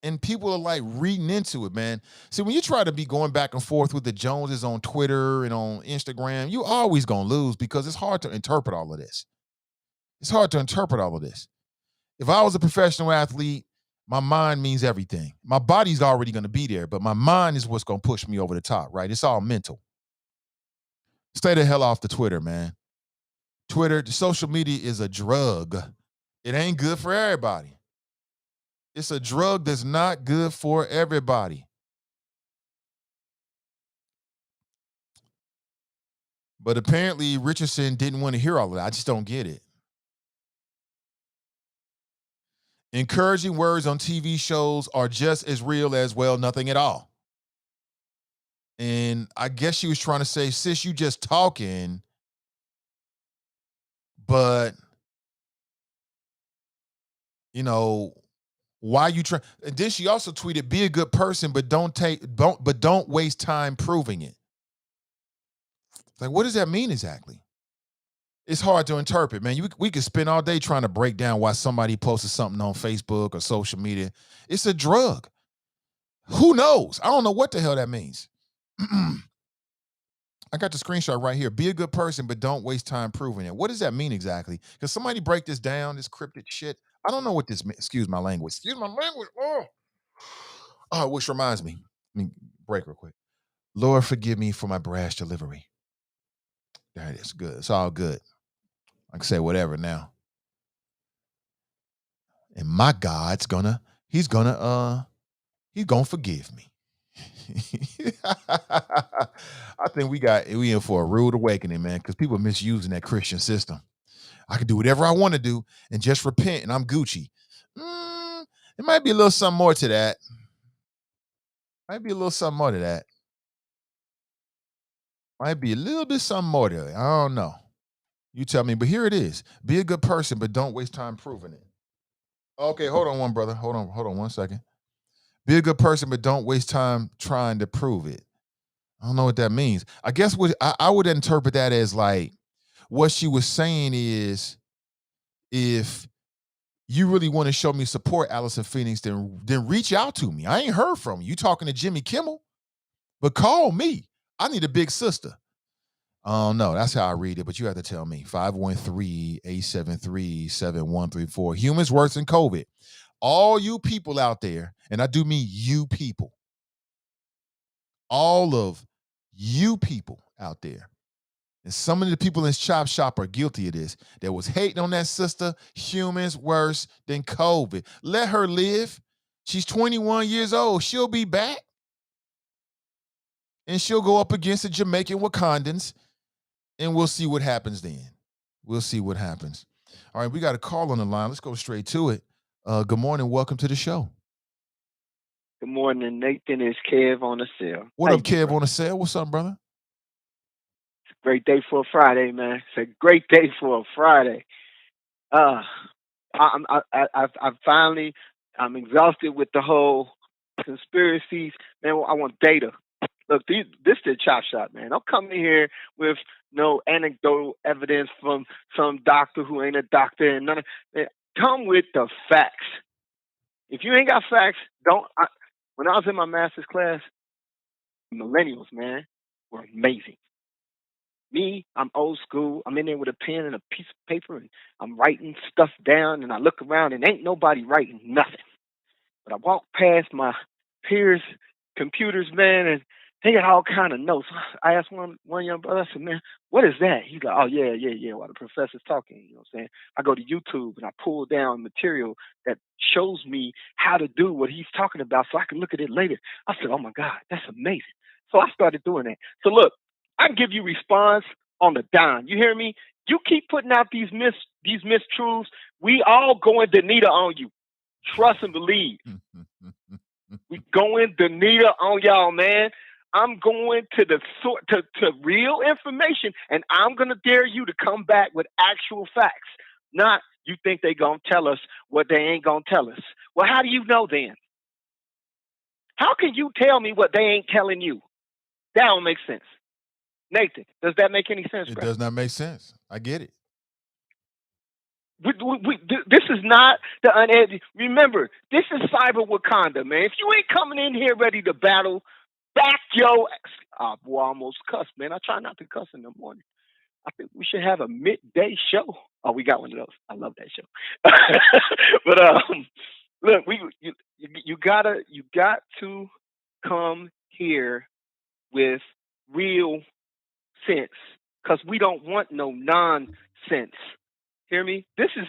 and people are like reading into it, man. See, when you try to be going back and forth with the Joneses on Twitter and on Instagram, you always gonna lose because it's hard to interpret all of this. It's hard to interpret all of this. If I was a professional athlete, my mind means everything. My body's already gonna be there, but my mind is what's gonna push me over the top, right? It's all mental. Stay the hell off the Twitter, man. Twitter, social media is a drug. It ain't good for everybody. It's a drug that's not good for everybody. But apparently Richardson didn't want to hear all of that. I just don't get it. Encouraging words on TV shows are just as real as, well, nothing at all. And I guess she was trying to say, sis, you just talking, but why you trying? And then she also tweeted, be a good person, but don't waste time proving it. Like, what does that mean exactly? It's hard to interpret, man. We could spend all day trying to break down why somebody posted something on Facebook or social media. It's a drug. Who knows? I don't know what the hell that means. I got the screenshot right here. Be a good person, but don't waste time proving it. What does that mean exactly? Can somebody break this down, this cryptic shit? I don't know what this means. Excuse my language. Excuse my language. Which reminds me. Let me break real quick. Lord, forgive me for my brash delivery. There it is. Good. It's all good. I can say whatever now. And my God's he's gonna forgive me. I think we in for a rude awakening, man, because people are misusing that Christian system. I can do whatever I want to do and just repent and I'm Gucci. It might be a little something more to that. Might be a little something more to that. Might be a little bit something more to it. I don't know. You tell me, but here it is. Be a good person, but don't waste time proving it. Okay, hold on one brother. Hold on 1 second. Be a good person, but don't waste time trying to prove it. I don't know what that means. I guess what I would interpret that as, like, what she was saying is, if you really want to show me support, Allison Phoenix, then reach out to me. I ain't heard from you. You talking to Jimmy Kimmel, but call me. I need a big sister. Oh, no, that's how I read it, but you have to tell me. 513-873-7134. Humans worse than COVID. All you people out there, and I do mean you people, all of you people out there, and some of the people in this chop shop are guilty of this, that was hating on that sister. Humans worse than COVID. Let her live. She's 21 years old. She'll be back. And she'll go up against the Jamaican Wakandans, and we'll see what happens then. We'll see what happens. All right, we got a call on the line. Let's go straight to it. Good morning. Welcome to the show. Good morning, Nathan. It's Kev on the cell. What up, Kev on the cell? What's up, brother? It's a great day for a Friday, man. It's a great day for a Friday. I'm exhausted with the whole conspiracies. Man, I want data. Look, this is the chop shop, man. Don't come in here with no anecdotal evidence from some doctor who ain't a doctor and none of it. Come with the facts. If you ain't got facts, when I was in my master's class, millennials, man, were amazing. Me, I'm old school. I'm in there with a pen and a piece of paper, and I'm writing stuff down, and I look around, and ain't nobody writing nothing. But I walk past my peers' computers, man, and they got all kind of notes. I asked one young brother, I said, man, what is that? He's like, oh, yeah, while the professor's talking, you know what I'm saying? I go to YouTube, and I pull down material that shows me how to do what he's talking about so I can look at it later. I said, oh, my God, that's amazing. So I started doing that. So, look, I can give you response on the dime. You hear me? You keep putting out these mistruths, we all going Danita on you. Trust and believe. We going Danita on y'all, man. I'm going to to real information, and I'm going to dare you to come back with actual facts. Not you think they going to tell us what they ain't going to tell us. Well, how do you know then? How can you tell me what they ain't telling you? That don't make sense. Nathan, does that make any sense? It does not make sense. I get it. This is not the unedited. Remember, this is cyber Wakanda, man. If you ain't coming in here ready to battle, back your ass. Boy, I almost cussed, man. I try not to cuss in the morning. I think we should have a midday show. Oh, we got one of those. I love that show. But look, you got to come here with real sense, because we don't want no nonsense sense. Hear me? This is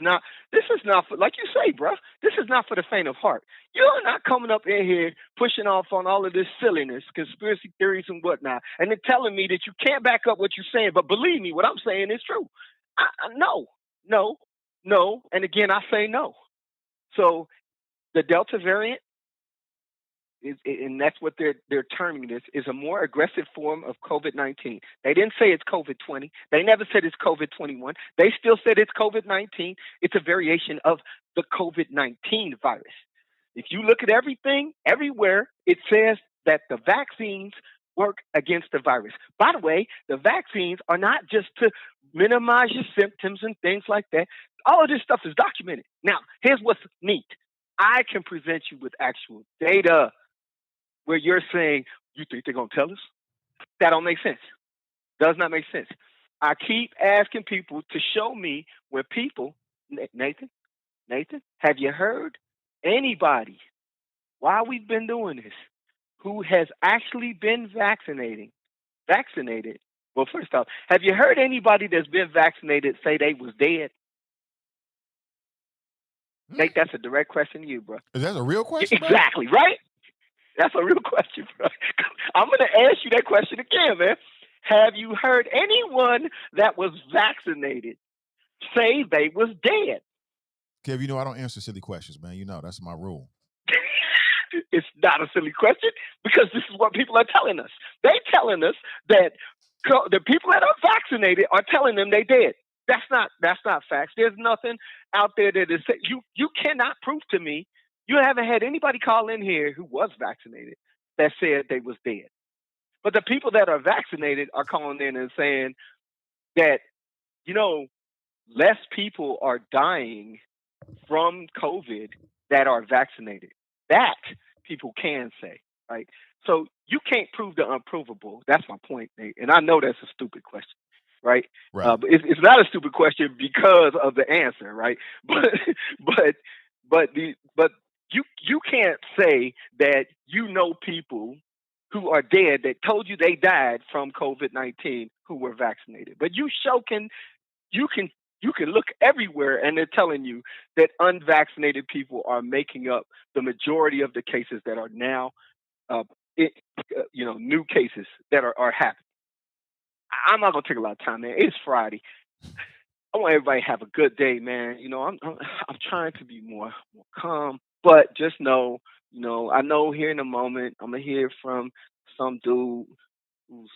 not for, like you say, bro. This is not for the faint of heart. You're not coming up in here pushing off on all of this silliness, conspiracy theories and whatnot, and then telling me that you can't back up what you're saying. But believe me, what I'm saying is true. No, no, no, and again, I say no. So the Delta variant and that's what they're terming this, is a more aggressive form of COVID-19. They didn't say it's COVID-20. They never said it's COVID-21. They still said it's COVID-19. It's a variation of the COVID-19 virus. If you look at everything, everywhere, it says that the vaccines work against the virus. By the way, the vaccines are not just to minimize your symptoms and things like that. All of this stuff is documented. Now, here's what's neat. I can present you with actual data where you're saying, you think they're going to tell us? That don't make sense. Does not make sense. I keep asking people to show me where people, Nathan, have you heard anybody, while we've been doing this, who has actually been vaccinated? Well, first off, have you heard anybody that's been vaccinated say they was dead? Nate, that's a direct question to you, bro. Is that a real question, bro? Exactly, right? That's a real question, bro. I'm going to ask you that question again, man. Have you heard anyone that was vaccinated say they was dead? Kev, you know I don't answer silly questions, man. You know, that's my rule. It's not a silly question because this is what people are telling us. They're telling us that the people that are vaccinated are telling them they dead. That's not facts. There's nothing out there that is you cannot prove to me. You haven't had anybody call in here who was vaccinated that said they was dead. But the people that are vaccinated are calling in and saying that, less people are dying from COVID that are vaccinated. That people can say, right? So you can't prove the unprovable. That's my point, Nate. And I know that's a stupid question, right? Right. But it's not a stupid question because of the answer, right? But you can't say that people who are dead that told you they died from COVID-19 who were vaccinated. But you can look everywhere and they're telling you that unvaccinated people are making up the majority of the cases that are now, new cases that are happening. I'm not gonna take a lot of time, man. It's Friday. I want everybody to have a good day, man. I'm trying to be more calm, but just know, I know here in a moment I'm gonna hear from some dude who's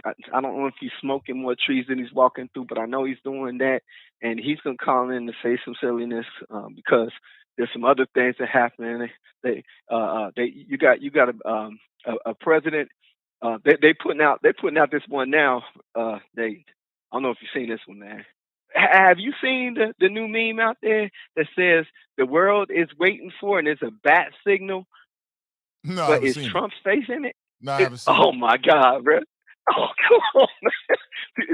I don't know if he's smoking more trees than he's walking through, but I know he's doing that, and he's gonna call in to say some silliness because there's some other things that happen. You got a president. They putting out this one now. I don't know if you've seen this one, man. Have you seen the new meme out there that says the world is waiting for, and it's a bat signal, No, but it's Trump's face in it? No, I haven't seen Oh it. my God, bro! Oh, come on, man.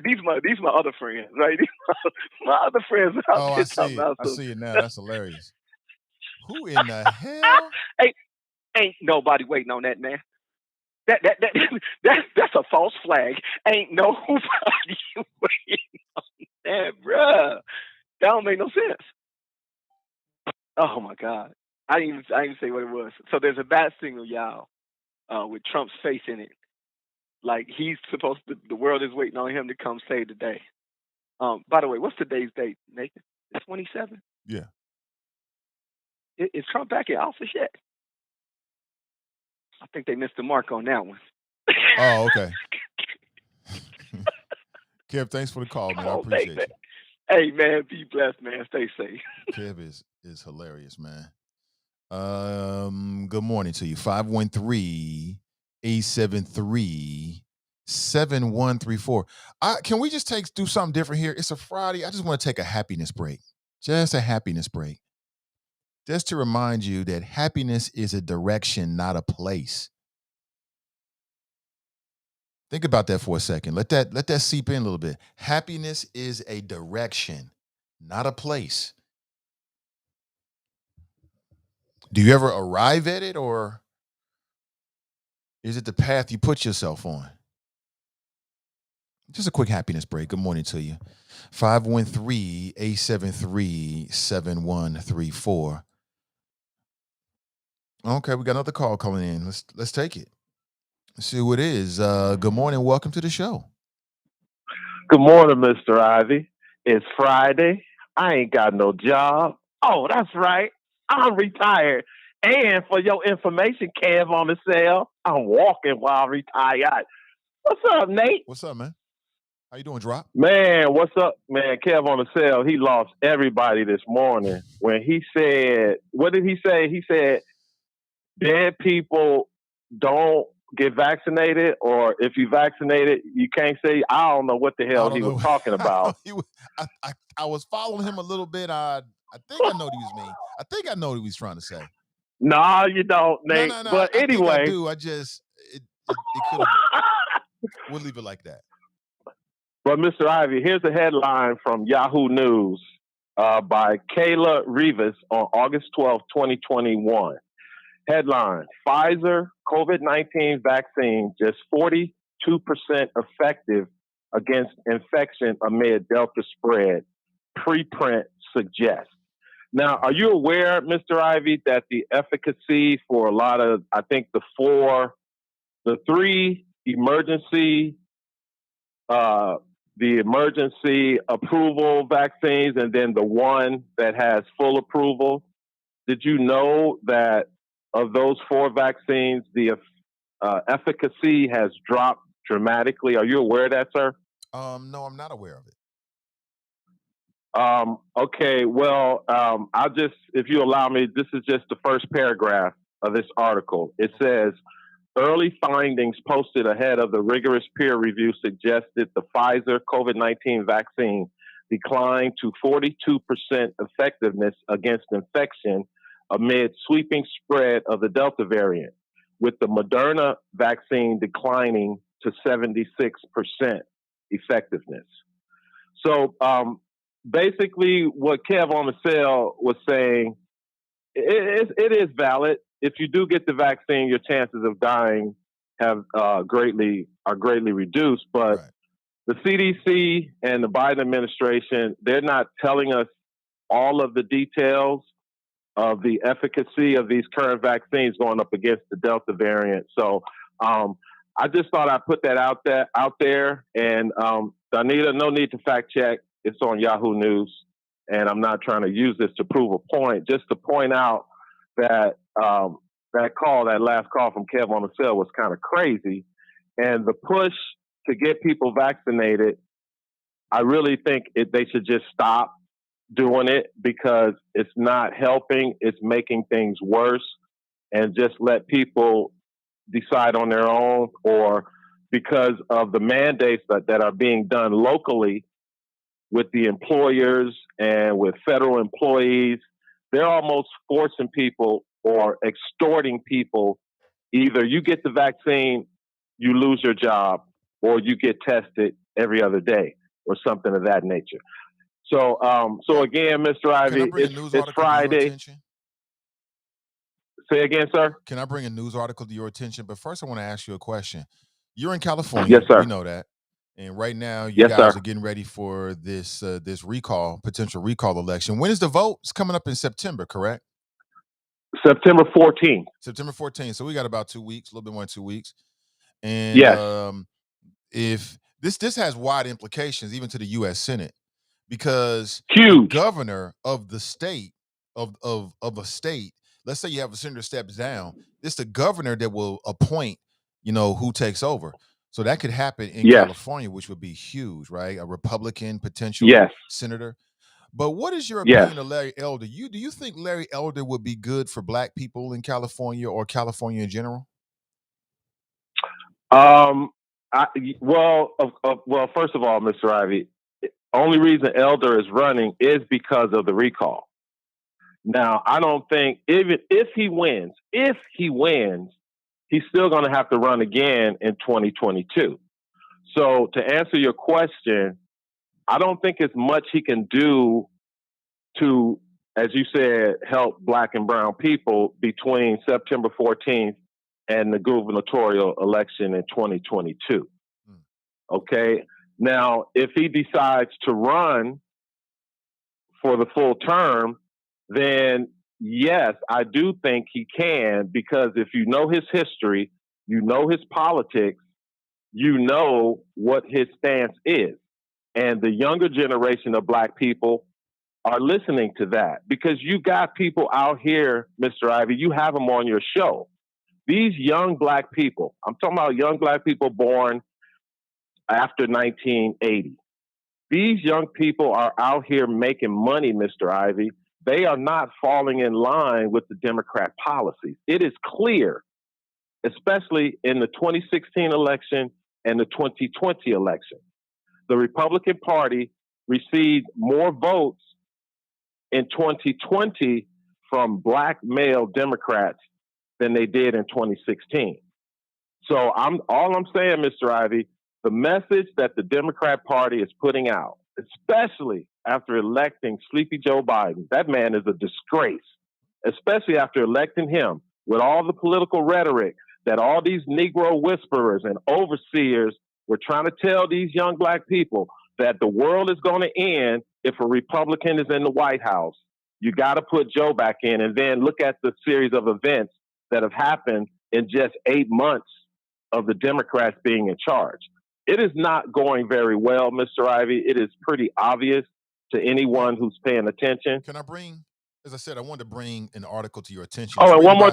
These my other friends, right? My other friends out Oh, there I talking see it. about I some. see it now. That's hilarious. Who in the hell? Ain't nobody waiting on that, man. That's a false flag. Ain't nobody waiting on that, bruh. That don't make no sense. Oh my God. I didn't even say what it was. So there's a bat signal, y'all, with Trump's face in it. Like he's supposed to, the world is waiting on him to come save the day. By the way, what's today's date, Nathan? It's 27? Yeah. Is Trump back in office yet? I think they missed the mark on that one. Oh, okay. Kev, thanks for the call, man. I appreciate you. Hey, man, be blessed, man. Stay safe. Kev is hilarious, man. Good morning to you. 513-873-7134. Can we just do something different here? It's a Friday. I just want to take a happiness break. Just a happiness break. Just to remind you that happiness is a direction, not a place. Think about that for a second. Let that seep in a little bit. Happiness is a direction, not a place. Do you ever arrive at it, or is it the path you put yourself on? Just a quick happiness break. Good morning to you. 513-873-7134. Okay, we got another call calling in. Let's take it. Let's see who it is. Good morning. Welcome to the show. Good morning, Mr. Ivey. It's Friday. I ain't got no job. Oh, that's right. I'm retired. And for your information, Kev on the cell, I'm walking while retired. What's up, Nate? What's up, man? How you doing, Drop? Man, what's up, man? Kev on the cell, he lost everybody this morning when he said, what did he say? He said, dead people don't get vaccinated, or if you vaccinated, you can't say. I don't know what the hell he was talking about. I was following him a little bit. I think I know what he was mean. I think I know what he was trying to say. No, you don't, Nate. No. But I anyway, think I do. I just it could have. We'll leave it like that. But Mr. Ivey, here's a headline from Yahoo News by Kayla Rivas on August 12, 2021. Headline: Pfizer COVID-19 vaccine just 42% effective against infection amid Delta spread. Preprint suggests. Now, are you aware, Mr. Ivey, that the efficacy for a lot of, I think the three emergency approval vaccines and then the one that has full approval, did you know that of those 4 vaccines, the efficacy has dropped dramatically? Are you aware of that, sir? No, I'm not aware of it. Okay, well, I'll just, if you allow me, this is just the first paragraph of this article. It says, early findings posted ahead of the rigorous peer review suggested the Pfizer COVID-19 vaccine declined to 42% effectiveness against infection amid sweeping spread of the Delta variant, with the Moderna vaccine declining to 76% effectiveness. So basically what Kev on the cell was saying, it is valid. If you do get the vaccine, your chances of dying have greatly reduced. But right. The CDC and the Biden administration, they're not telling us all of the details of the efficacy of these current vaccines going up against the Delta variant. So I just thought I'd put that out there. And Donita, no need to fact check. It's on Yahoo News. And I'm not trying to use this to prove a point, just to point out that that last call from Kev on the cell was kind of crazy. And the push to get people vaccinated, I really think they should just stop doing it because it's not helping. It's making things worse, and just let people decide on their own, or because of the mandates that are being done locally with the employers and with federal employees, they're almost forcing people or extorting people. Either you get the vaccine, you lose your job, or you get tested every other day or something of that nature. So again, Mr. Ivey, it's Friday. Say again, sir? Can I bring a news article to your attention? But first I want to ask you a question. You're in California. Yes, sir. We know that. And right now, you guys are getting ready for this potential recall election. When is the vote? It's coming up in September, correct? September 14th. September 14th. So we got about 2 weeks, a little bit more than 2 weeks. And yes. If this has wide implications even to the U.S. Senate, because huge the governor of the state of a state, let's say you have a senator steps down, it's the governor that will appoint, who takes over. So that could happen in California, which would be huge, right? A Republican potential senator. But what is your opinion of Larry Elder? Do you think Larry Elder would be good for Black people in California or California in general? Well, first of all, Mr. Ivey, only reason Elder is running is because of the recall. Now, I don't think even if he wins, he's still going to have to run again in 2022. So to answer your question, I don't think it's much he can do to, as you said, help Black and brown people between September 14th and the gubernatorial election in 2022. Okay. Now, if he decides to run for the full term, then yes, I do think he can, because if you know his history, you know his politics, you know what his stance is. And the younger generation of black people are listening to that, because you got people out here, Mr. Ivey, you have them on your show. These young black people, I'm talking about young black people born after 1980. These young people are out here making money, Mr. Ivey. They are not falling in line with the Democrat policies. It is clear, especially in the 2016 election and the 2020 election. The Republican Party received more votes in 2020 from black male Democrats than they did in 2016. So all I'm saying, Mr. Ivey, the message that the Democrat Party is putting out, especially after electing Sleepy Joe Biden, that man is a disgrace, especially after electing him with all the political rhetoric that all these Negro whisperers and overseers were trying to tell these young black people that the world is going to end if a Republican is in the White House. You got to put Joe back in, and then look at the series of events that have happened in just 8 months of the Democrats being in charge. It is not going very well, Mr. Ivey. It is pretty obvious to anyone who's paying attention. Can I bring, as I said, I wanted to bring an article to your attention. Oh, and one more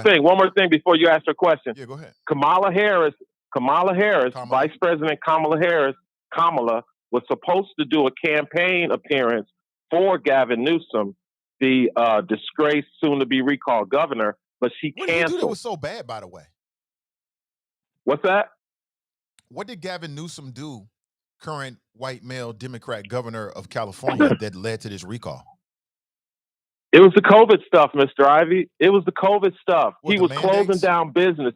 thing before you ask your question. Yeah, go ahead. Kamala Harris, Vice President Kamala Harris, was supposed to do a campaign appearance for Gavin Newsom, the disgraced, soon-to-be recalled governor, but she canceled. What did he do that was so bad, by the way? What's that? What did Gavin Newsom do, current white male Democrat governor of California, that led to this recall? It was the COVID stuff, Mr. Ivey. It was the COVID stuff. He was closing down business.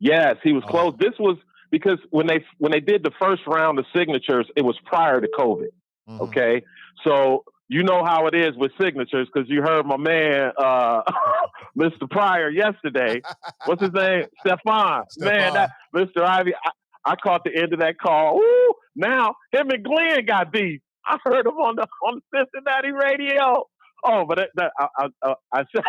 Yes, he was closed. This was because when they did the first round of signatures, it was prior to COVID. Mm-hmm. Okay, so you know how it is with signatures, because you heard my man, Mr. Pryor, yesterday. What's his name? Stefan. Man, that Mr. Ivey. I caught the end of that call. Ooh, now him and Glenn got beef. I heard him on the Cincinnati radio. Oh, but I said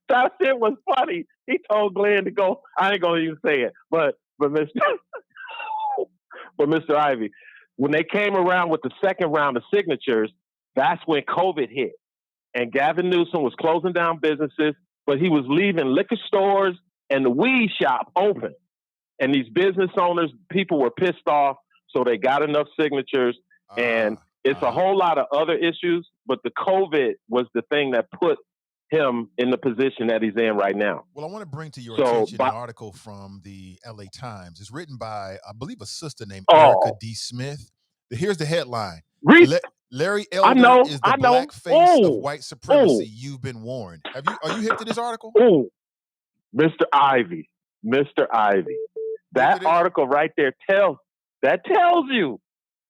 that shit was funny. He told Glenn to go. I ain't gonna even say it, but Mr. Ivey, when they came around with the second round of signatures, that's when COVID hit, and Gavin Newsom was closing down businesses, but he was leaving liquor stores and the weed shop open. And these business owners, people were pissed off, so they got enough signatures. And it's a whole lot of other issues, but the COVID was the thing that put him in the position that he's in right now. Well, I want to bring to your attention an article from the LA Times. It's written by, I believe, a sister named Erica D. Smith. Here's the headline. Larry Elder is the black face of white supremacy. You've been warned. Are you hip to this article? Oh, Mr. Ivey. That article right there tells you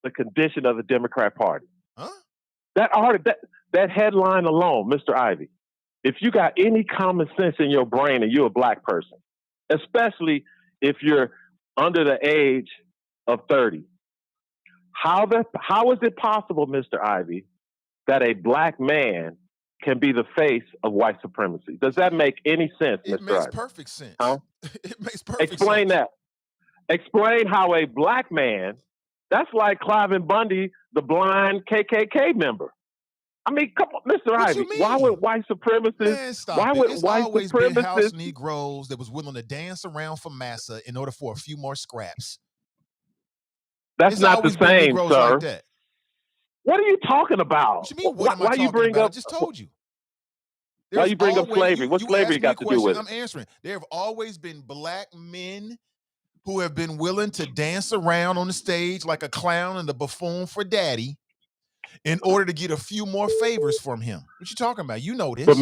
the condition of the Democrat Party. Huh? That headline alone, Mr. Ivey, if you got any common sense in your brain and you're a black person, especially if you're under the age of 30, how is it possible, Mr. Ivey, that a black man can be the face of white supremacy? Does that make any sense, Mr. Ivey? It makes perfect sense. Huh? It makes perfect sense. Explain that. Explain how a black man, that's like Cliven Bundy, the blind KKK member. I mean, come on, Mr. Ivey, why would white supremacists... It's always been house Negroes that was willing to dance around for massa in order for a few more scraps. That's not the same, sir. Like that. What are you talking about? What you mean, what am I talking about? I just told you. Why you bring up slavery? What slavery got to do with it? I'm answering. There have always been black men who have been willing to dance around on the stage like a clown and the buffoon for daddy in order to get a few more favors from him. What you talking about? You know this. But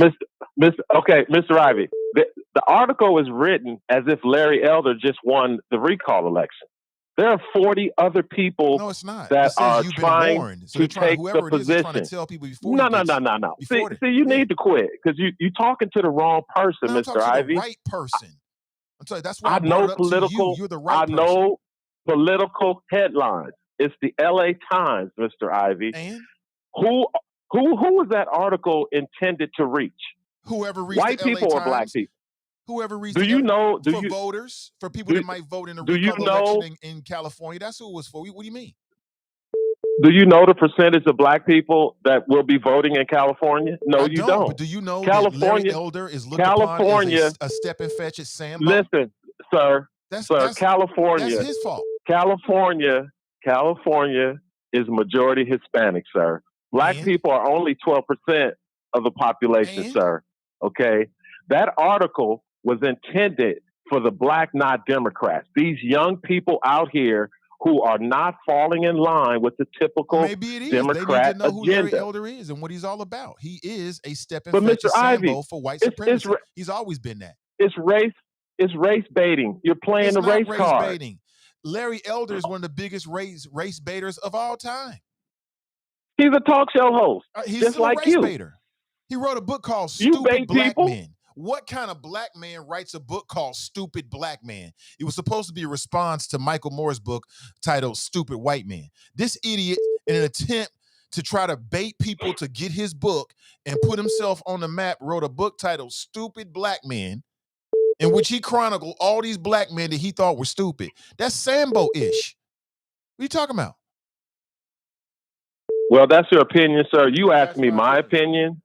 Mr. Ivey, the article is written as if Larry Elder just won the recall election. There are 40 other people that are trying to take the position. Trying to tell people before no. See, you need to quit because you're talking to the wrong person, Mr. Ivey. The right person. I'm telling you, that's why I know political. You're the right person. I know political headlines. It's the LA Times, Mr. Ivey. And Who was that article intended to reach? whoever reads White the LA people or black Times, people? whoever reads Do you know? for voters, for people that might vote in the do you recall know? election in California. That's who it was for. What do you mean? Do you know the percentage of black people that will be voting in California? No, you don't. But do you know California, that Larry Elder is looked upon as a step and fetch at Sambo? Listen, sir, that's California. That's his fault. California is majority Hispanic, sir. Black people are only 12% of the population, sir. Okay? That article was intended for the black, not Democrats. These young people out here who are not falling in line with the typical Democrat they need to know who agenda. Larry Elder is and what he's all about. He is a step and But fetch Mr. Sambo Ivey, for white supremacy. He's always been that. It's race baiting. You're playing the race card. Baiting. Larry Elder is one of the biggest race baiters of all time. He's a talk show host, he's just like race you. Baiter. He wrote a book called Stupid Black Men. What kind of black man writes a book called Stupid Black Man? It was supposed to be a response to Michael Moore's book titled Stupid White Man. This idiot, in an attempt to try to bait people to get his book and put himself on the map, wrote a book titled Stupid Black Men, in which he chronicled all these black men that he thought were stupid. That's Sambo-ish. What are you talking about? Well, that's your opinion, sir. You asked me my opinion,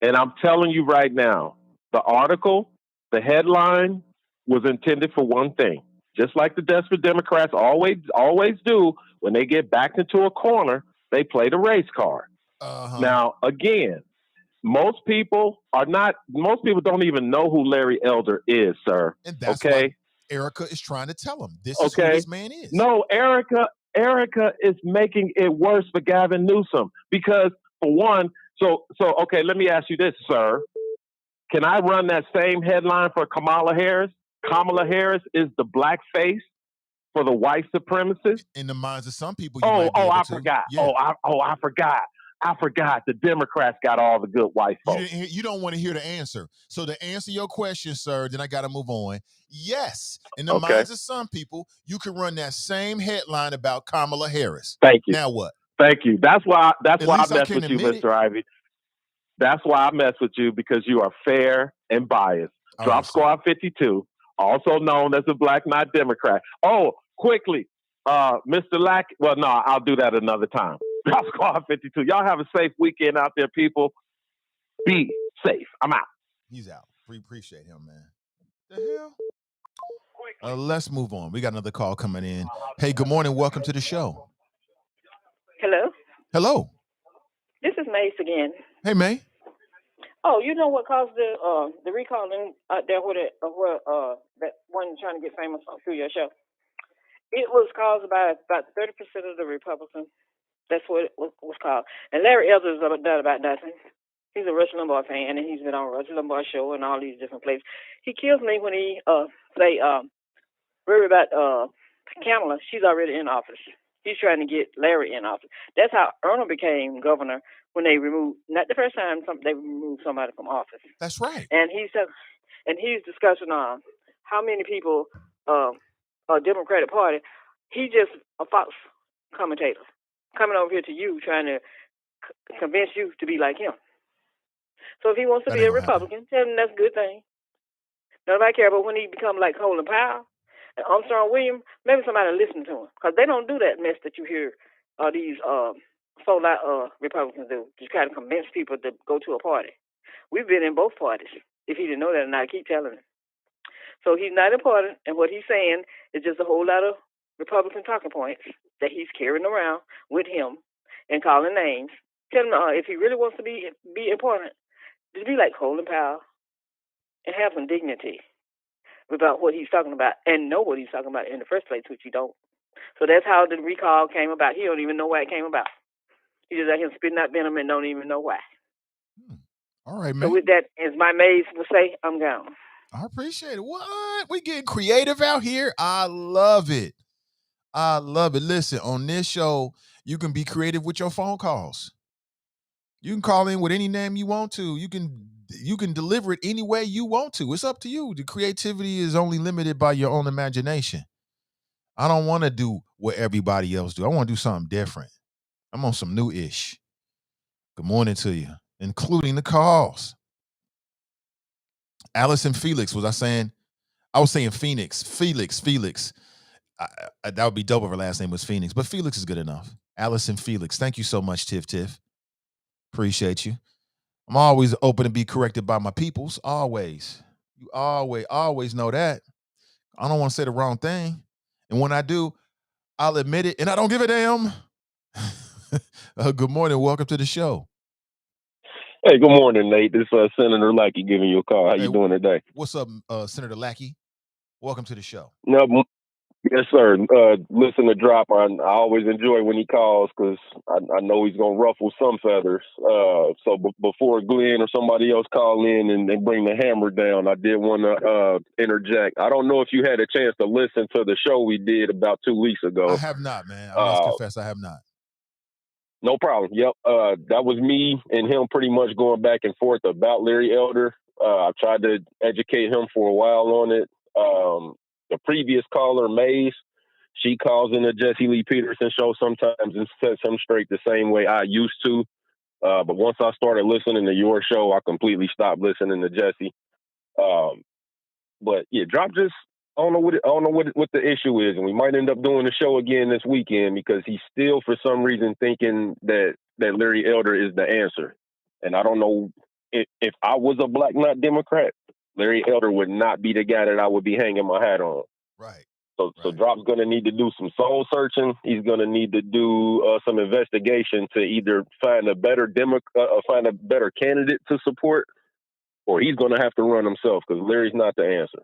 and I'm telling you right now, the article, the headline was intended for one thing. Just like the desperate Democrats always do, when they get backed into a corner, they play the race card. Now, again, most people don't even know who Larry Elder is, sir. And that's why Erica is trying to tell him this is who this man is. No, Erica is making it worse for Gavin Newsom because, for one, okay, let me ask you this, sir. Can I run that same headline for Kamala Harris? Kamala Harris is the black face for the white supremacists? In the minds of some people, I forgot. Yeah. I forgot. The Democrats got all the good white folks. You don't want to hear the answer. So to answer your question, sir, then I got to move on. Yes, in the minds of some people, you can run that same headline about Kamala Harris. Thank you. Now what? Thank you. That's why I mess with you, Mr. Ivey. That's why I mess with you, because you are fair and biased. Drop Squad 52, also known as the Black Not Democrat. Oh, quickly, Mr. Lack. Well, no, I'll do that another time. Drop Squad 52. Y'all have a safe weekend out there, people. Be safe. I'm out. He's out. We appreciate him, man. The hell? Let's move on. We got another call coming in. Hey, good morning. Welcome to the show. Hello. This is Mace again. Hey, May. Oh, you know what caused the recalling out there where that one trying to get famous through your show? It was caused by about 30% of the Republicans. That's what it was called. And Larry Elder is about nothing. He's a Rush Limbaugh fan, and he's been on Rush Limbaugh show and all these different places. He kills me when he worry about Kamala. She's already in office. He's trying to get Larry in office. That's how Arnold became governor, when they removed, not the first time they removed somebody from office. That's right. And he's discussing how many people Democratic Party. He's just a Fox commentator coming over here to you, trying to convince you to be like him. So if he wants to be a Republican, tell him that's a good thing. Nobody care. But when he become like Colin Powell and Armstrong Williams, maybe somebody listen to him, because they don't do that mess that you hear these Republicans do, to kind of convince people to go to a party. We've been in both parties. If he didn't know that, and I keep telling him. So he's not important, and what he's saying is just a whole lot of Republican talking points that he's carrying around with him and calling names. Tell him if he really wants to be important, just be like Colin Powell and have some dignity about what he's talking about and know what he's talking about in the first place, which you don't. So that's how the recall came about. He don't even know why it came about. He just out here spitting out venom and don't even know why. All right, man. So with that, as my maids will say, I'm gone. I appreciate it. What? We getting creative out here. I love it. I love it. Listen, on this show, you can be creative with your phone calls. You can call in with any name you want to. You can deliver it any way you want to. It's up to you. The creativity is only limited by your own imagination. I don't want to do what everybody else do. I want to do something different. I'm on some new-ish. Good morning to you, including the calls. Alice and Felix, was I saying? I was saying Phoenix. Felix. That would be dope if her last name was Phoenix, but Felix is good enough. Alice and Felix. Thank you so much, Tiff. Appreciate you. I'm always open to be corrected by my peoples. Always. You always know that. I don't want to say the wrong thing. And when I do, I'll admit it, and I don't give a damn. Good morning. Welcome to the show. Hey, good morning, Nate. This is Senator Lackey giving you a call. How you doing today? What's up, Senator Lackey? Welcome to the show. No, yes, sir. Listen to Drop. I always enjoy when he calls because I know he's going to ruffle some feathers. So before Glenn or somebody else call in and bring the hammer down, I did want to interject. I don't know if you had a chance to listen to the show we did about 2 weeks ago. I have not, man. I must confess I have not. No problem. Yep. That was me and him pretty much going back and forth about Larry Elder. I tried to educate him for a while on it. The previous caller, Maze, she calls in the Jesse Lee Peterson show sometimes and sets him straight the same way I used to. But once I started listening to your show, I completely stopped listening to Jesse. But yeah, Drop just I don't know what the issue is, and we might end up doing the show again this weekend because he's still for some reason thinking that Larry Elder is the answer. And I don't know if I was a black not Democrat, Larry Elder would not be the guy that I would be hanging my hat on. Right. So Drop's going to need to do some soul searching. He's going to need to do some investigation to either find a better candidate to support, or he's going to have to run himself because Larry's not the answer.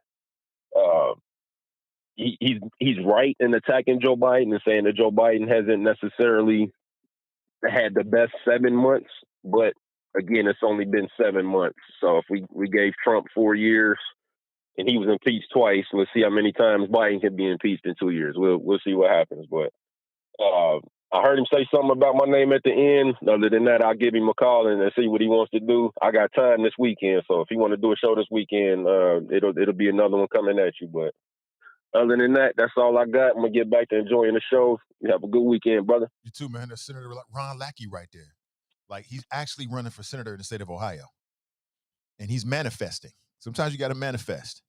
He's right in attacking Joe Biden and saying that Joe Biden hasn't necessarily had the best 7 months, but again, it's only been 7 months. So if we gave Trump 4 years and he was impeached twice, let's see how many times Biden can be impeached in 2 years. We'll see what happens. But I heard him say something about my name at the end. Other than that, I'll give him a call and see what he wants to do. I got time this weekend, so if he want to do a show this weekend, it'll be another one coming at you. But other than that, that's all I got. I'm going to get back to enjoying the show. You have a good weekend, brother. You too, man. That's Senator Ron Lackey right there. Like, he's actually running for senator in the state of Ohio. And he's manifesting. Sometimes you got to manifest.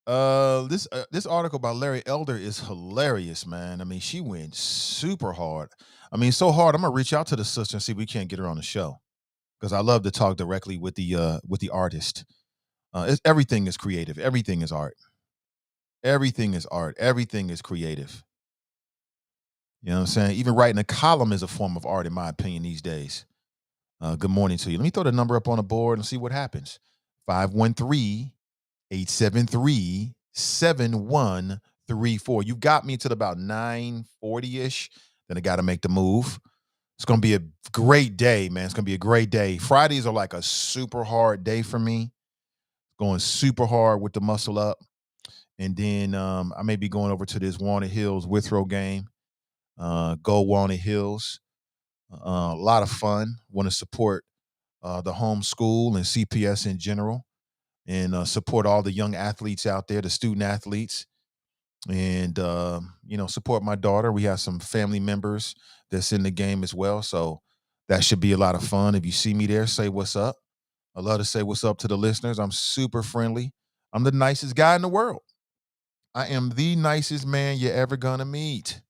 This article by Larry Elder is hilarious, man. I mean, she went super hard. I mean, so hard. I'm going to reach out to the sister and see if we can't get her on the show. Because I love to talk directly with the artist. Everything is creative. Everything is art. Everything is art. Everything is creative. You know what I'm saying? Even writing a column is a form of art, in my opinion, these days. Good morning to you. Let me throw the number up on the board and see what happens. 513-873-7134. You got me till about 9:40-ish. Then I got to make the move. It's going to be a great day, man. It's going to be a great day. Fridays are like a super hard day for me. Going super hard with the muscle up. And then I may be going over to this Walnut Hills Withrow game. Go Walnut Hills. A lot of fun. Want to support the home school and CPS in general, and support all the young athletes out there, the student athletes, and support my daughter. We have some family members that's in the game as well, so that should be a lot of fun. If you see me there, say what's up. I love to say what's up to the listeners. I'm super friendly. I'm the nicest guy in the world. I am the nicest man you're ever gonna meet.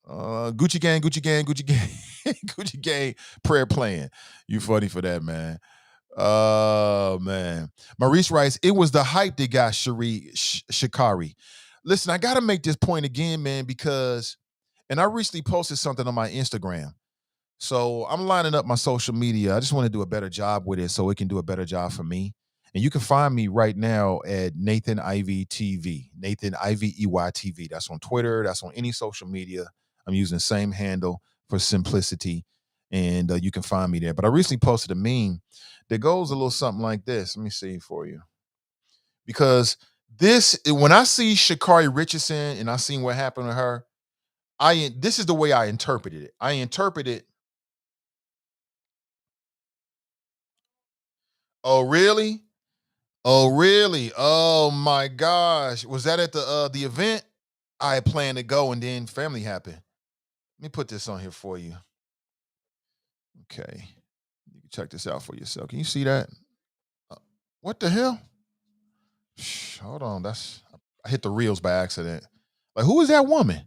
Gucci gang, Gucci gang, prayer playing. You funny for that, man. Oh, man. Maurice writes, it was the hype that got Shikari. Listen, I got to make this point again, man, and I recently posted something on my Instagram. So I'm lining up my social media. I just want to do a better job with it so it can do a better job for me. And you can find me right now at Nathan Ivey TV, Nathan Ivey EY TV. That's on Twitter. That's on any social media. I'm using the same handle for simplicity. And you can find me there. But I recently posted a meme that goes a little something like this. Let me see for you. Because when I see Sha'Carri Richardson and I seen what happened to her, this is the way I interpreted it. I interpreted, oh, really? Oh, really? Oh my gosh. Was that at the event? I had planned to go, and then family happened. Let me put this on here for you. Okay. You can check this out for yourself. Can you see that? What the hell? Hold on. I hit the reels by accident. Like, who is that woman?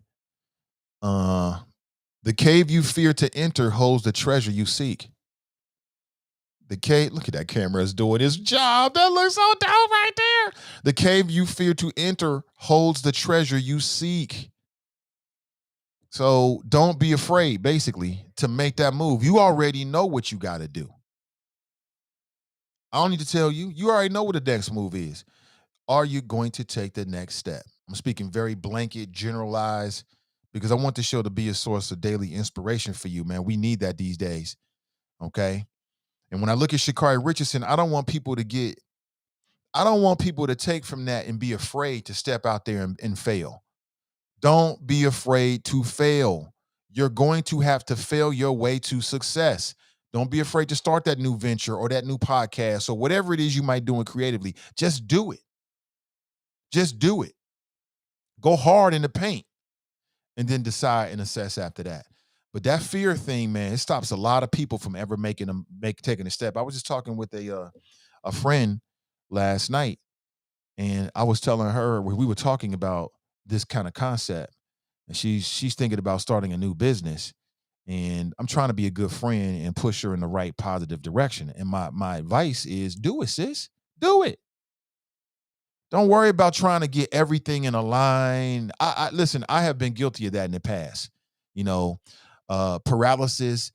The cave you fear to enter holds the treasure you seek. The cave, look at that camera is doing its job. That looks so dope right there. The cave you fear to enter holds the treasure you seek. So don't be afraid, basically, to make that move. You already know what you got to do. I don't need to tell you. You already know what the next move is. Are you going to take the next step? I'm speaking very blanket, generalized, because I want the show to be a source of daily inspiration for you, man. We need that these days, okay? And when I look at Sha'Carri Richardson, I don't want people to take from that and be afraid to step out there and fail. Don't be afraid to fail. You're going to have to fail your way to success. Don't be afraid to start that new venture or that new podcast or whatever it is you might do creatively. Just do it. Just do it. Go hard in the paint and then decide and assess after that. But that fear thing, man, it stops a lot of people from ever taking a step. I was just talking with a friend last night, and I was telling her, we were talking about this kind of concept, and she's thinking about starting a new business, and I'm trying to be a good friend and push her in the right positive direction. And my advice is, do it, sis. Do it. Don't worry about trying to get everything in a line. Listen, I have been guilty of that in the past. Paralysis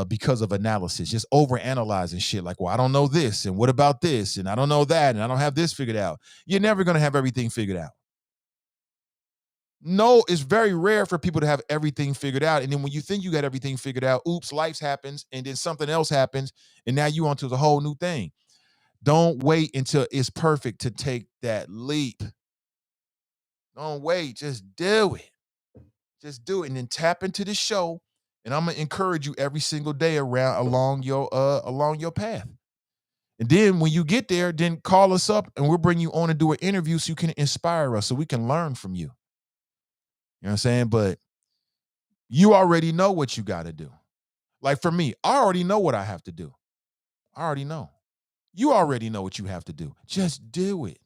because of analysis, just overanalyzing shit. Like, well, I don't know this, and what about this, and I don't know that, and I don't have this figured out. You're never going to have everything figured out. No, it's very rare for people to have everything figured out. And then when you think you got everything figured out, oops, life happens, and then something else happens, and now you onto the whole new thing. Don't wait until it's perfect to take that leap. Don't wait. Just do it. Just do it. And then tap into the show. And I'm going to encourage you every single day along your path. And then when you get there, then call us up and we'll bring you on and do an interview so you can inspire us, so we can learn from you. You know what I'm saying? But you already know what you got to do. Like for me, I already know what I have to do. I already know. You already know what you have to do. Just do it.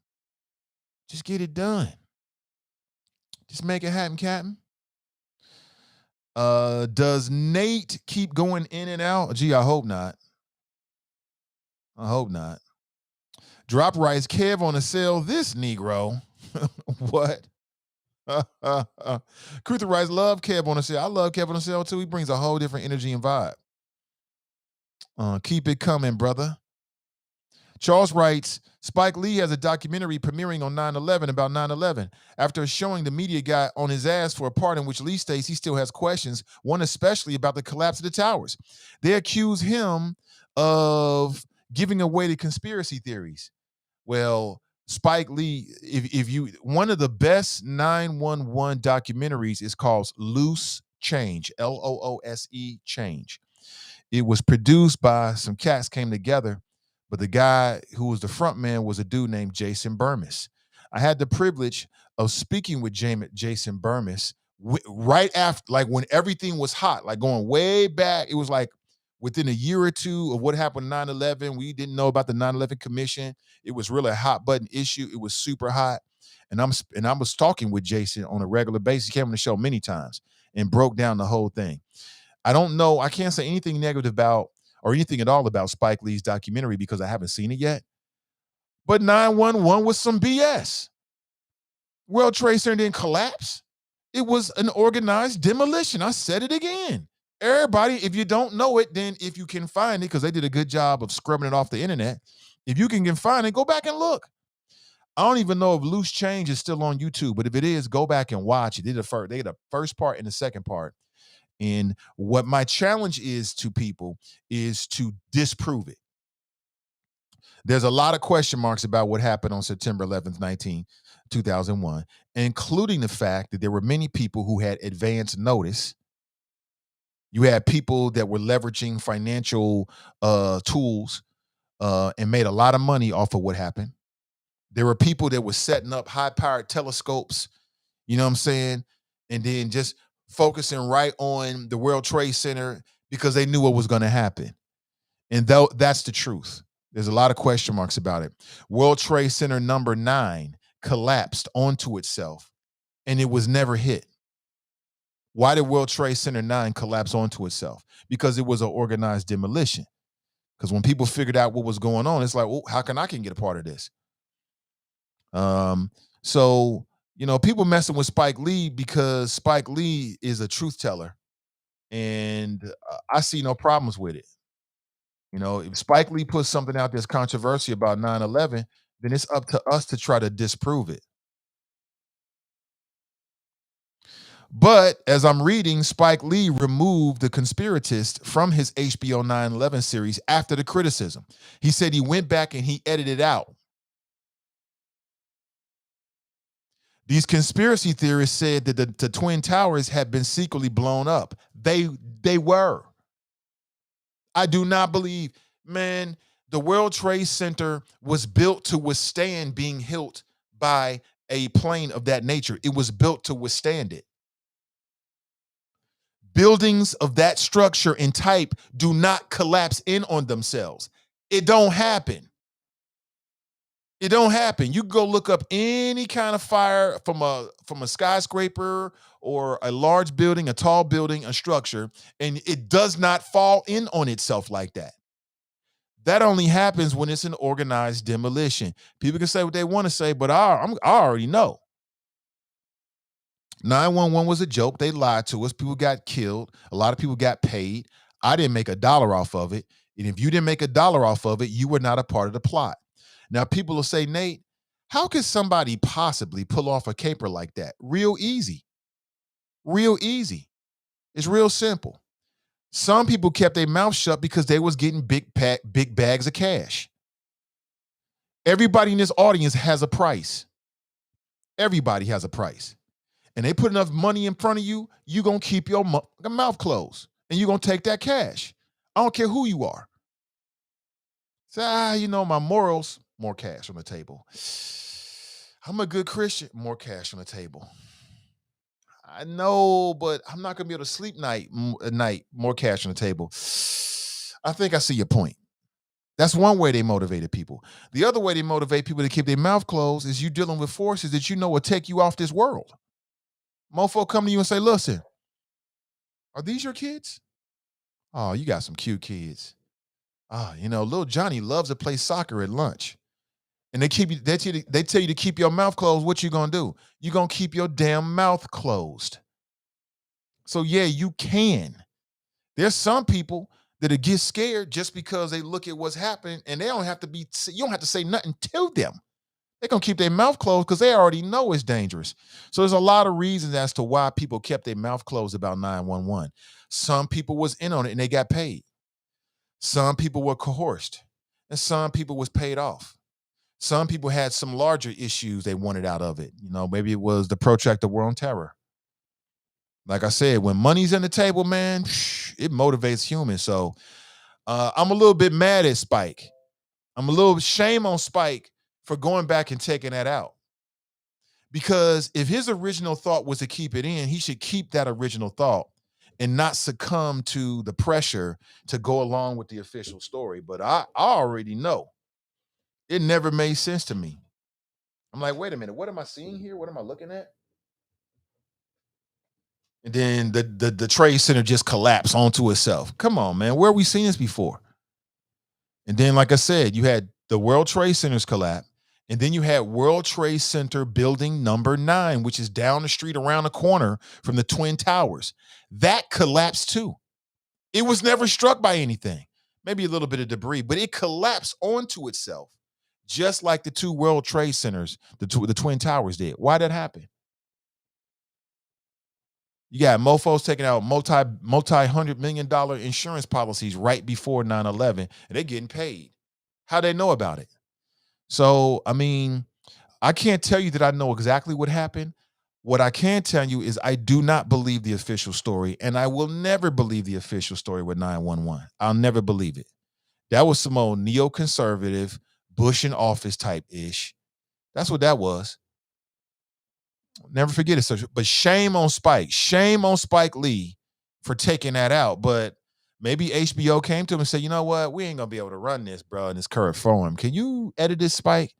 Just get it done. Just make it happen, Captain. Does Nate keep going in and out? Gee, I hope not. I hope not. Drop Rice Kev on a sale this Negro. What? Cruther Rice love Kev on a sale. I love Kev on a sale too. He brings a whole different energy and vibe. Keep it coming, brother. Charles writes, Spike Lee has a documentary premiering on 9/11 about 9/11. After showing the media got on his ass for a part in which Lee states he still has questions, one especially about the collapse of the towers. They accuse him of giving away the conspiracy theories. Well, Spike Lee, if you, one of the best 9/11 documentaries is called Loose Change, Loose Change. It was produced by some cats came together, but the guy who was the front man was a dude named Jason Burmis. I had the privilege of speaking with Jason Burmis right after, like when everything was hot, like going way back. It was like within a year or two of what happened 9/11. We didn't know about the 9/11 Commission. It was really a hot button issue. It was super hot. And I was talking with Jason on a regular basis. He came on the show many times and broke down the whole thing. I don't know. I can't say anything negative about or anything at all about Spike Lee's documentary because I haven't seen it yet. But 9/11 was some BS. World Trade Center didn't collapse. It was an organized demolition. I said it again. Everybody, if you don't know it, then if you can find it, because they did a good job of scrubbing it off the internet, if you can find it, go back and look. I don't even know if Loose Change is still on YouTube, but if it is, go back and watch it. They did the first part and the second part. And what my challenge is to people is to disprove it. There's a lot of question marks about what happened on September 11th, 2001, including the fact that there were many people who had advance notice. You had people that were leveraging financial tools and made a lot of money off of what happened. There were people that were setting up high-powered telescopes You know what I'm saying? And then just focusing right on the World Trade Center because they knew what was going to happen. And though that's the truth. There's a lot of question marks about it. World Trade Center number 9 collapsed onto itself and it was never hit. Why did World Trade Center 9 collapse onto itself? Because it was an organized demolition. Because when people figured out what was going on, it's like, well, how can I get a part of this? So, people messing with Spike Lee because Spike Lee is a truth teller. And I see no problems with it. If Spike Lee puts something out that's controversial about 9/11, then it's up to us to try to disprove it. But as I'm reading, Spike Lee removed The Conspiratist from his HBO 9/11 series after the criticism. He said he went back and he edited out. These conspiracy theorists said that the Twin Towers had been secretly blown up. They were. I do not believe, man, the World Trade Center was built to withstand being hit by a plane of that nature. It was built to withstand it. Buildings of that structure and type do not collapse in on themselves. It don't happen. It don't happen. You go look up any kind of fire from a skyscraper or a large building, a tall building, a structure, and it does not fall in on itself like that. That only happens when it's an organized demolition. People can say what they want to say, but I already know. 911 was a joke. They lied to us. People got killed. A lot of people got paid. I didn't make $1 off of it. And if you didn't make $1 off of it, you were not a part of the plot. Now, people will say, Nate, how could somebody possibly pull off a caper like that? Real easy. Real easy. It's real simple. Some people kept their mouth shut because they was getting big bags of cash. Everybody in this audience has a price. Everybody has a price. And they put enough money in front of you, you're going to keep your mouth closed. And you're going to take that cash. I don't care who you are. Say, my morals, more cash on the table. I'm a good Christian, more cash on the table. I know, but I'm not going to be able to sleep at night, more cash on the table. I think I see your point. That's one way they motivated people. The other way they motivate people to keep their mouth closed is you dealing with forces that you know will take you off this world. Mofo come to you and say, listen, are these your kids? Oh, you got some cute kids. Little Johnny loves to play soccer at lunch. And they tell you to keep your mouth closed. What you gonna do? You're gonna keep your damn mouth closed. So yeah, you can. There's some people that get scared just because they look at what's happening and you don't have to say nothing to them. They're gonna keep their mouth closed because they already know it's dangerous. So there's a lot of reasons as to why people kept their mouth closed about 911. Some people was in on it and they got paid. Some people were coerced, and some people was paid off. Some people had some larger issues they wanted out of it. Maybe it was the protracted war on terror. Like I said, when money's in the table, man, it motivates humans. So I'm a little bit mad at Spike. I'm a little shame on Spike for going back and taking that out. Because if his original thought was to keep it in, he should keep that original thought and not succumb to the pressure to go along with the official story. But I already know. It never made sense to me. I'm like, wait a minute, what am I seeing here? What am I looking at? And then the Trade Center just collapsed onto itself. Come on, man. Where have we seen this before? And then, like I said, you had the World Trade Center's collapse. And then you had World Trade Center building number 9, which is down the street around the corner from the Twin Towers. That collapsed too. It was never struck by anything. Maybe a little bit of debris, but it collapsed onto itself, just like the 2 World Trade Centers, the Twin Towers did. Why did that happen? You got mofos taking out multi-$100 million insurance policies right before 9/11, and they're getting paid. How they know about it? So, I can't tell you that I know exactly what happened. What I can tell you is I do not believe the official story, and I will never believe the official story with 911. I'll never believe it. That was some old neoconservative, Bush in office type ish. That's what that was. Never forget it. So, but shame on Spike. Shame on Spike Lee for taking that out. But maybe HBO came to him and said, you know what? We ain't going to be able to run this, bro, in this current form. Can you edit this, Spike?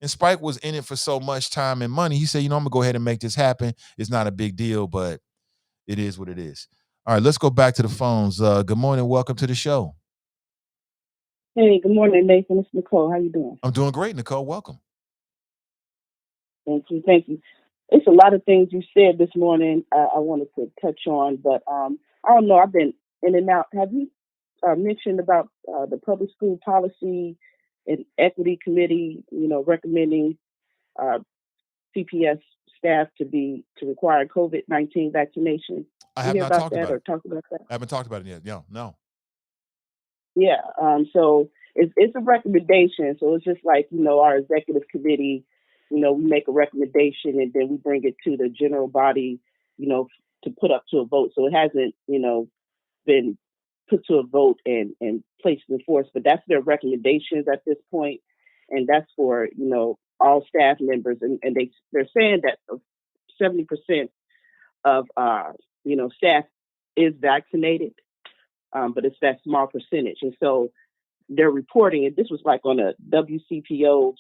And Spike was in it for so much time and money. He said, you know, I'm going to go ahead and make this happen. It's not a big deal, but it is what it is. All right, let's go back to the phones. Good morning. Welcome to the show. Hey, good morning, Nathan. It's Nicole. How you doing? I'm doing great, Nicole. Welcome. Thank you. Thank you. It's a lot of things you said this morning I wanted to touch on, but I don't know. I've been in and out. Have you mentioned about the public school policy and equity committee, recommending CPS staff to require COVID-19 vaccination? I You have hear not about talked that about or it. talk about that? I haven't talked about it yet. No. Yeah. So it's a recommendation. So it's just like, our executive committee, we make a recommendation and then we bring it to the general body, to put up to a vote. So it hasn't, been put to a vote and placed in force, but that's their recommendations at this point. And that's for, all staff members. And they're saying that 70% of, staff is vaccinated, but it's that small percentage. And so they're reporting, and this was like on a WCPO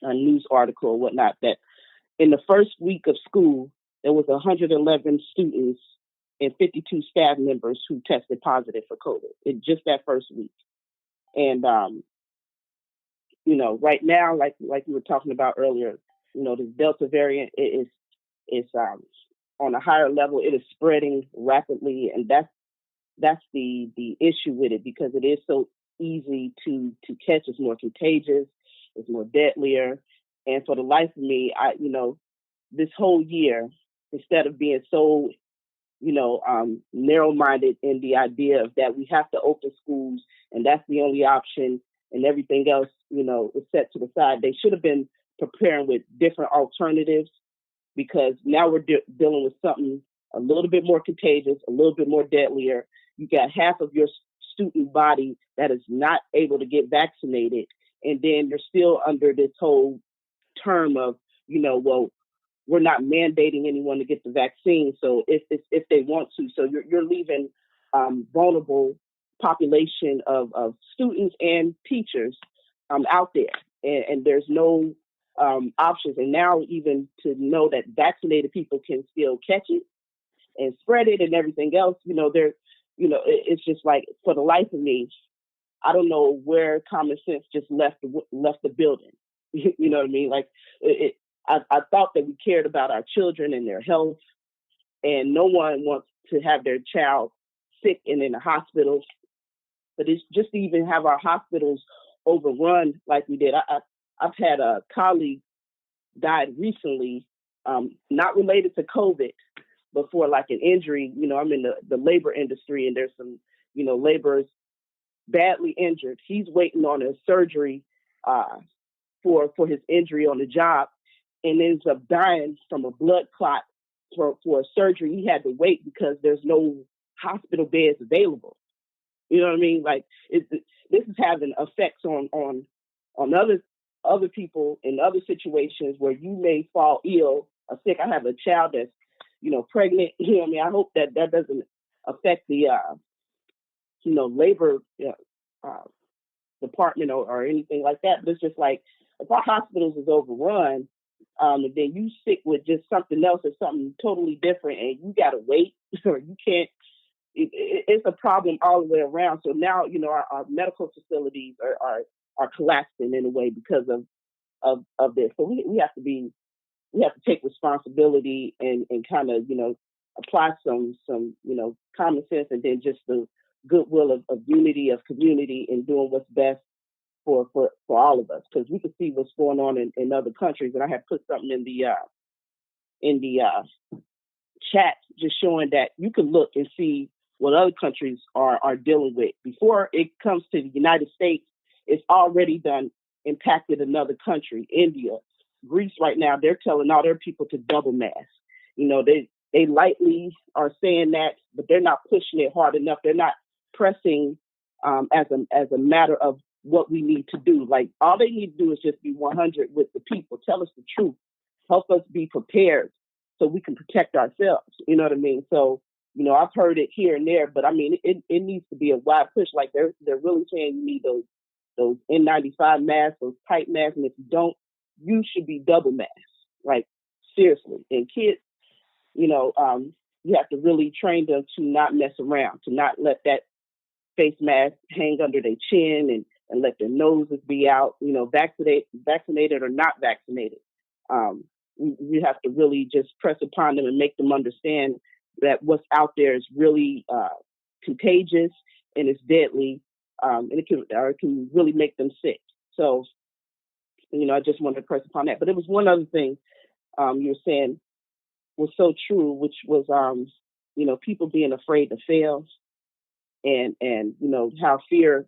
news article or whatnot, that in the first week of school, there was 111 students and 52 staff members who tested positive for COVID in just that first week. And, right now, like we were talking about earlier, the Delta variant is on a higher level. It is spreading rapidly, and that's the issue with it, because it is so easy to catch. It's more contagious. It's more deadlier. And for the life of me, this whole year, instead of being so, narrow-minded in the idea of that we have to open schools and that's the only option and everything else, is set to the side, they should have been preparing with different alternatives, because now we're dealing with something a little bit more contagious, a little bit more deadlier. You got half of your student body that is not able to get vaccinated. And then you're still under this whole term of, well, we're not mandating anyone to get the vaccine. So if they want to, so you're leaving vulnerable population of students and teachers out there. And there's no options. And now even to know that vaccinated people can still catch it and spread it and everything else, it's just like, for the life of me, I don't know where common sense just left the building. You know what I mean? Like, I thought that we cared about our children and their health, and no one wants to have their child sick and in the hospital. But it's just to even have our hospitals overrun like we did. I've had a colleague died recently, not related to COVID, but for like an injury. I'm in the labor industry, and there's some, laborers badly injured. He's waiting on a surgery for his injury on the job, and ends up dying from a blood clot for a surgery he had to wait because there's no hospital beds available. You know what I mean? Like, this is having effects on other people in other situations where you may fall ill or sick. I have a child that's, pregnant. You know what I mean? I hope that doesn't affect the, labor department or anything like that. But it's just like, if our hospitals is overrun, and then you sick with just something else or something totally different, and you got to wait or you can't. It's a problem all the way around. So now, our medical facilities are collapsing in a way because of this. So we have to take responsibility and kind of, apply some common sense, and then just the goodwill of unity, of community, and doing what's best for all of us, because we can see what's going on in other countries. And I have put something in the chat just showing that you can look and see what other countries are dealing with. Before it comes to the United States, it's already done impacted another country, India, Greece. Right now, they're telling all their people to double mask. They lightly are saying that, but they're not pushing it hard enough. They're not pressing as a matter of what we need to do. Like, all they need to do is just be 100 with the people. Tell us the truth. help us be prepared so we can protect ourselves. You know what I mean? So, I've heard it here and there, but I mean, it needs to be a wide push. Like they're really saying you need those N95 masks, those tight masks, and if you don't, you should be double masked. Like seriously. And kids, you have to really train them to not mess around, to not let that face mask hang under their chin and let their noses be out, vaccinated or not vaccinated. You have to really just press upon them and make them understand that what's out there is really contagious and it's deadly, and it can really make them sick. So, I just wanted to press upon that. But it was one other thing you were saying was so true, which was, people being afraid to fail, and how fear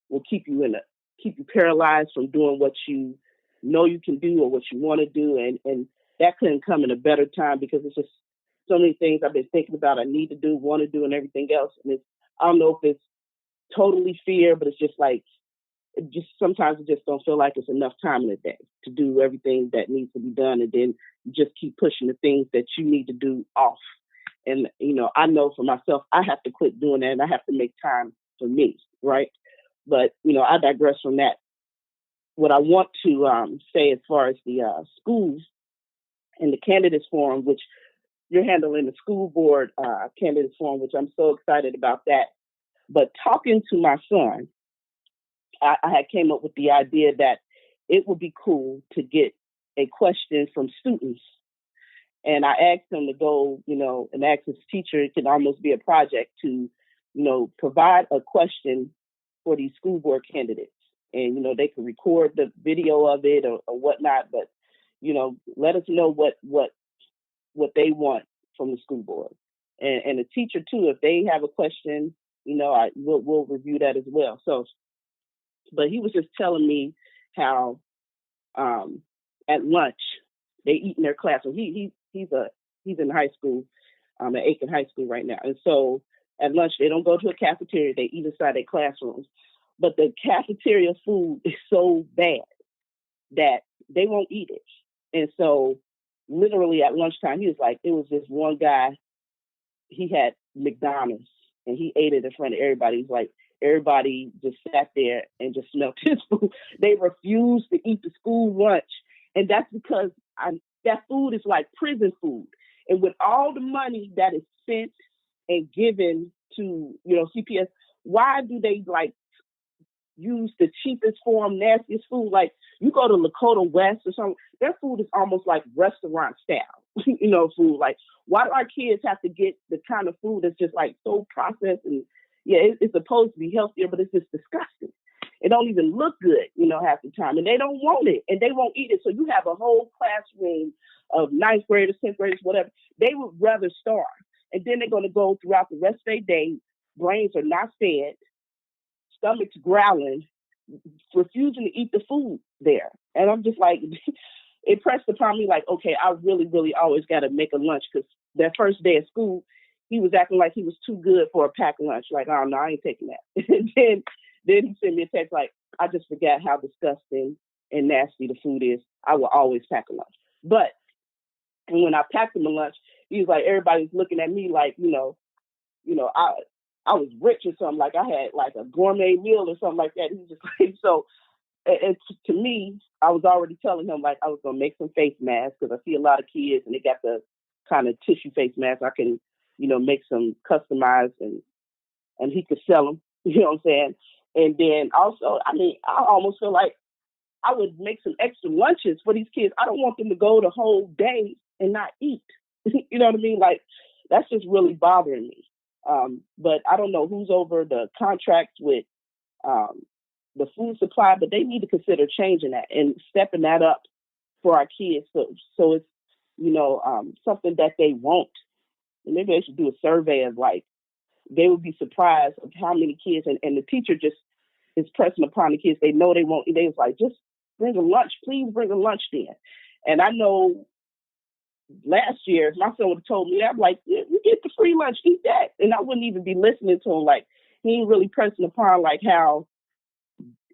will keep you paralyzed from doing what you know you can do or what you want to do, and that couldn't come in a better time because it's just so many things I've been thinking about, I need to do, want to do, and everything else. And I don't know if it's totally fear, but it's just like, sometimes it just don't feel like it's enough time in the day to do everything that needs to be done. And then you just keep pushing the things that you need to do off. And, I know for myself, I have to quit doing that and I have to make time for me. Right. But, I digress from that. What I want to say as far as the schools and the candidates forum, which you're handling the school board candidates forum, which I'm so excited about that. But talking to my son, I had came up with the idea that it would be cool to get a question from students. And I asked him to go, and ask his teacher, it can almost be a project to, provide a question for these school board candidates. And, they can record the video of it or whatnot, but, let us know what they want from the school board. And the teacher too, if they have a question, we'll review that as well. So, but he was just telling me how at lunch they eat in their classroom. He's in high school, at Aiken High School right now, and so at lunch they don't go to a cafeteria. They eat inside their classrooms, but the cafeteria food is so bad that they won't eat it. And so, literally at lunchtime, he was like, it was this one guy. He had McDonald's and he ate it in front of everybody. He's like, everybody just sat there and just smelled his food. They refused to eat the school lunch. And that's because that food is like prison food. And with all the money that is spent and given to, CPS, why do they use the cheapest form, nastiest food? Like you go to Lakota West or something, their food is almost like restaurant style, food. Like why do our kids have to get the kind of food that's just like so processed and it's supposed to be healthier, but it's just disgusting. It don't even look good, half the time. And they don't want it and they won't eat it. So you have a whole classroom of ninth graders, 10th graders, whatever. They would rather starve. And then they're going to go throughout the rest of their day. Brains are not fed, stomachs growling, refusing to eat the food there. And I'm just like, it pressed upon me like, okay, I really, really always got to make a lunch because that first day of school, he was acting like he was too good for a packed lunch. Like, oh, no, I ain't taking that. And then he sent me a text like, I just forgot how disgusting and nasty the food is. I will always pack a lunch. But when I packed him a lunch, he was like, everybody's looking at me like, I was rich or something. Like I had like a gourmet meal or something like that. He was just like, so and to me, I was already telling him like I was going to make some face masks because I see a lot of kids and they got the kind of tissue face mask. I can, make some customized and he could sell them, you know what I'm saying? And then also, I almost feel like I would make some extra lunches for these kids. I don't want them to go the whole day and not eat. You know what I mean? Like, that's just really bothering me. But I don't know who's over the contracts with the food supply, but they need to consider changing that and stepping that up for our kids. So it's, something that they want. And maybe they should do a survey of like, they would be surprised of how many kids, and the teacher just is pressing upon the kids. They know they won't. They was like, just bring a lunch, please bring a lunch then. And I know last year, my son would have told me that. I'm like, you get the free lunch, eat that. And I wouldn't even be listening to him. Like, he ain't really pressing upon like how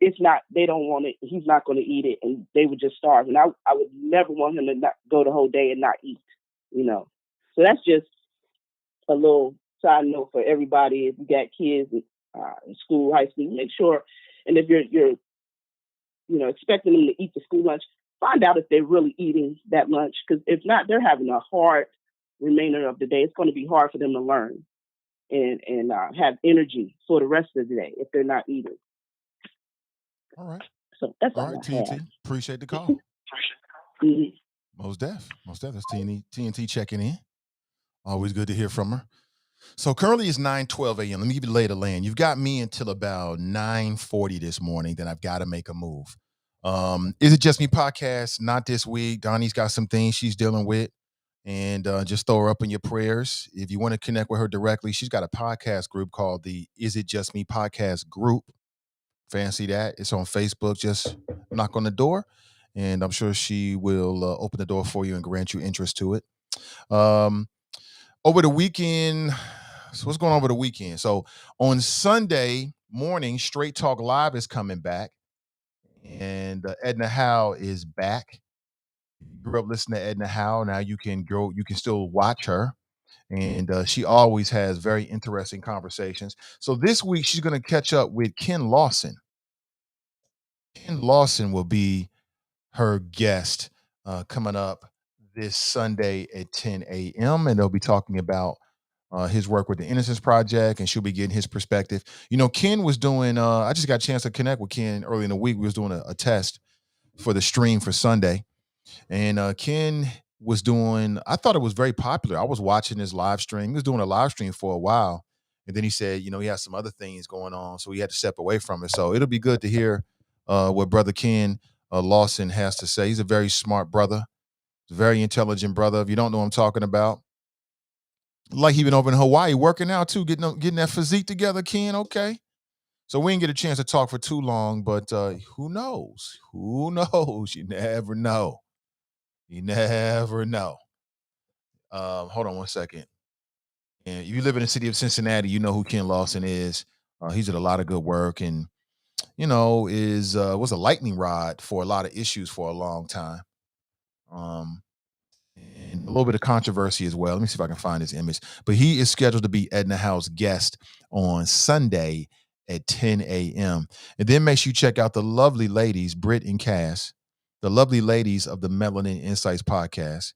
it's not, they don't want it, he's not going to eat it, and they would just starve. And I would never want him to not go the whole day and not eat, you know. So that's just a little side note for everybody. If you got kids in school, high school, make sure, and if you're expecting them to eat the school lunch, find out if they're really eating that lunch, because if not, they're having a hard remainder of the day. It's going to be hard for them to learn and have energy for the rest of the day if they're not eating. All right. So that's all right, TNT. Appreciate the call. Most def. That's TNT checking in. Always good to hear from her. So currently it's 9:12 a.m. Let me give you the lay of the land. You've got me until about 9:40 this morning. Then I've got to make a move. Is It Just Me podcast? Not this week. Donnie's got some things she's dealing with. And just throw her up in your prayers. If you want to connect with her directly, she's got a podcast group called the Is It Just Me podcast group. Fancy that. It's on Facebook. Just knock on the door, and I'm sure she will open the door for you and grant you interest to it. Over the weekend, so what's going on over the weekend? So on Sunday morning, Straight Talk Live is coming back, and Edna Howe is back. You grew up listening to Edna Howe. Now you can still watch her. And she always has very interesting conversations. So this week, she's going to catch up with Ken Lawson. Ken Lawson will be her guest coming up this Sunday at 10 a.m. And they'll be talking about his work with the Innocence Project, and she'll be getting his perspective. You know, Ken was doing, I just got a chance to connect with Ken early in the week. We was doing a test for the stream for Sunday. And Ken was doing, I thought it was very popular. I was watching his live stream. He was doing a live stream for a while. And then he said, he has some other things going on, so he had to step away from it. So it'll be good to hear what Brother Ken Lawson has to say. He's a very smart brother, a very intelligent brother. If you don't know what I'm talking about, like he been over in Hawaii working out too, getting that physique together, Ken, okay. So we didn't get a chance to talk for too long, but who knows? Who knows? You never know. You never know. Hold on one second. And if you live in the city of Cincinnati, you know who Ken Lawson is. He's did a lot of good work, and was a lightning rod for a lot of issues for a long time. And a little bit of controversy as well. Let me see if I can find his image. But he is scheduled to be Edna Howe's guest on Sunday at 10 a.m. And then make sure you check out the lovely ladies, Britt and Cass, the lovely ladies of the Melanin Insights podcast,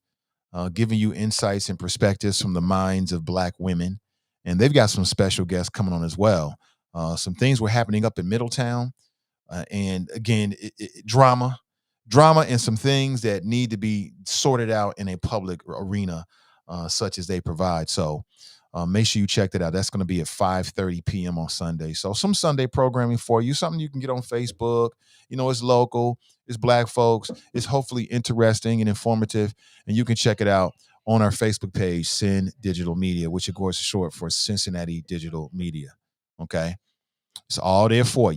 giving you insights and perspectives from the minds of Black women. And they've got some special guests coming on as well. Some things were happening up in Middletown. And again, drama and some things that need to be sorted out in a public arena, such as they provide. So make sure you check that out. That's going to be at 5:30 p.m. on Sunday. So some Sunday programming for you, something you can get on Facebook. It's local, it's Black folks, it's hopefully interesting and informative, and you can check it out on our Facebook page, Sin Digital Media, which of course is short for Cincinnati Digital Media. Okay. It's all there for